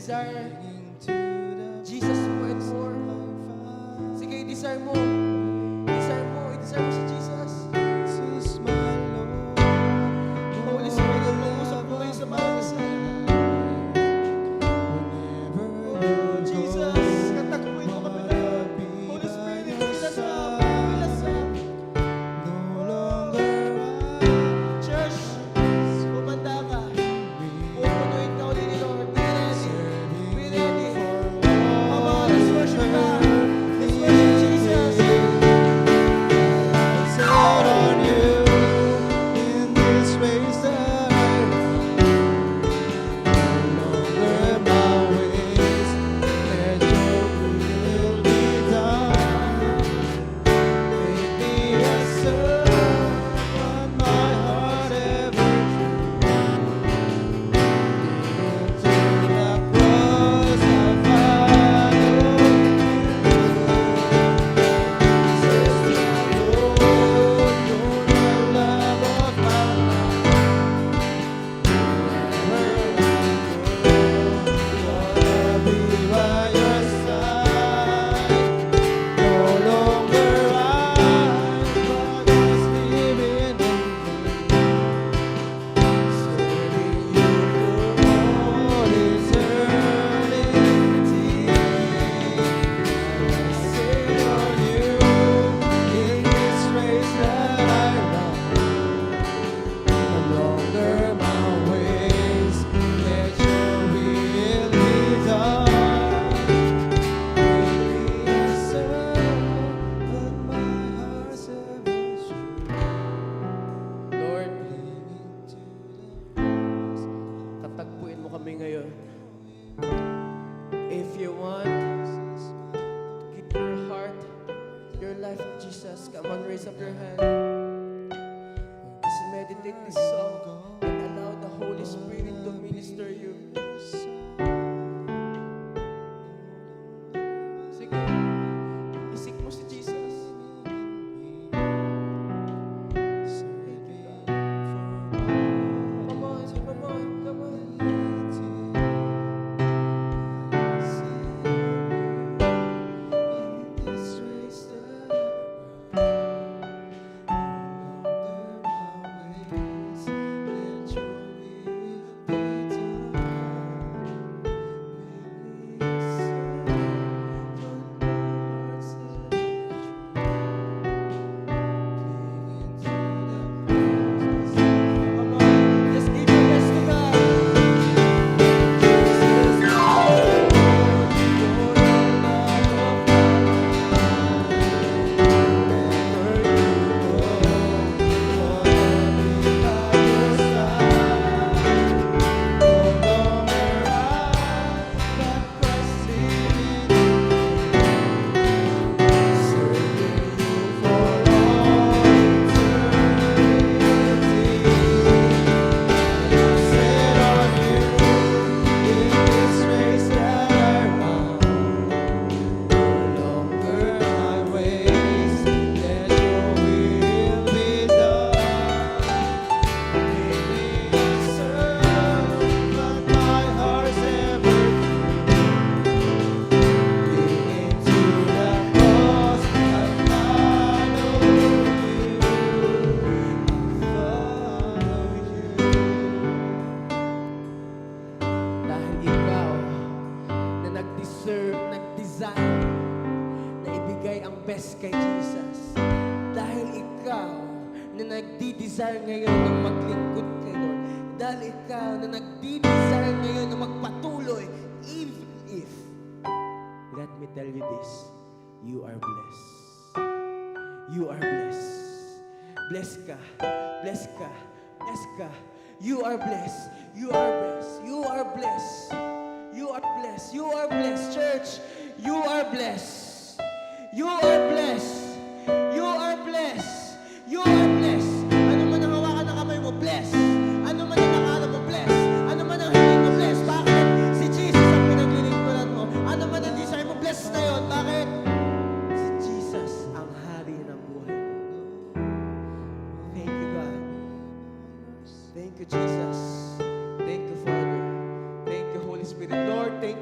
desire Jesus more and more. Sige, i-desire mo. I-desire mo si Jesus. Holy Spirit, mag-usap mo kayo sa bawat isa. Oh, Jesus, katagpuin mo kami na. Holy Spirit, fill us up. Fill us up. Church, kumanda ka. Pupunuin ka ulit ni Lord. Be ready. Be ready. Come on, let's worship God. Let's worship Jesus. Set on you in this race that I run. No longer my ways, let your will be done. Make me a servant my heart ever to the cross I follow. Says the Lord, you're the love of my life. Gonna be by your side. No longer I, but His living in me. Serving you for all eternity. Set on you in this race that I run. No longer my ways, let your will be done. Make me a servant, my heart's ever true. Lord, Clinging to the cross. tatagpuin mo kami ngayon. If you want, give your heart, your life to Jesus. Come on, raise up your hand. Just meditate this song and allow the Holy Spirit to minister you. Sige, isik mo si Jesus. Come on, come on, come on. Come on, just give your best to God. Dahil ikaw na nag-design na ibigay ang best kay Jesus. Dahil ikaw na nagdi-desire ngayon na maglingkod kay Lord. Dahil ikaw na nagdi-desire ngayon na magpatuloy, even if, let me tell you this, you are blessed. You are blessed. Blessed ka. Blessed ka. Blessed ka. You are blessed. You are blessed. You are blessed. You are blessed. You are blessed, church. You are blessed. You are blessed. You are blessed. You are blessed. Ano man ang hawakan ng kamay mo, blessed. Ano man ang nakala mo, blessed. Ano man ang hindi mo, blessed. Bakit? Si Jesus ang pinaglilingkuran mo. Ano man ang desire mo, blessed na yun. Bakit? Si Jesus ang hari ng buhay mo. Thank you, God. Thank you, Jesus. Thank you, Father. Thank you, Holy Spirit. Lord, thank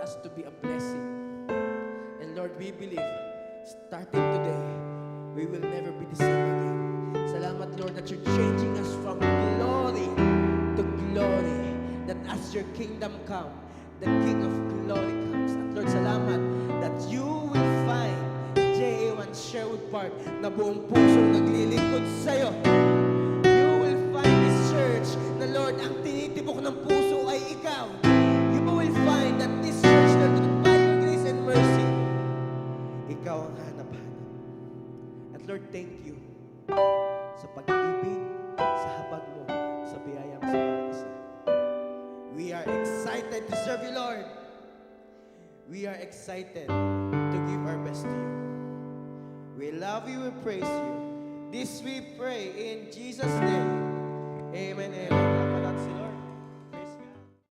us to be a blessing. And Lord, we believe, starting today, we will never be the same again. Salamat, Lord, that you're changing us from glory to glory. That as your kingdom come, the King of glory comes. At Lord, salamat that you will find JA1 Sherwood Park na buong pusong naglilingkod sa'yo. You will find this church na Lord, ang tinitibok ng puso ay ikaw. You will find that this church na by your grace and mercy, ikaw ang hanap-hanap. At Lord, thank you sa pag-ibig, sa habag mo, sa biyaya mo sa bawat isa. We are excited to serve you, Lord. We are excited to give our best to you. We love you, we praise you. This we pray in Jesus' name. Amen, amen. Kapag si Lord.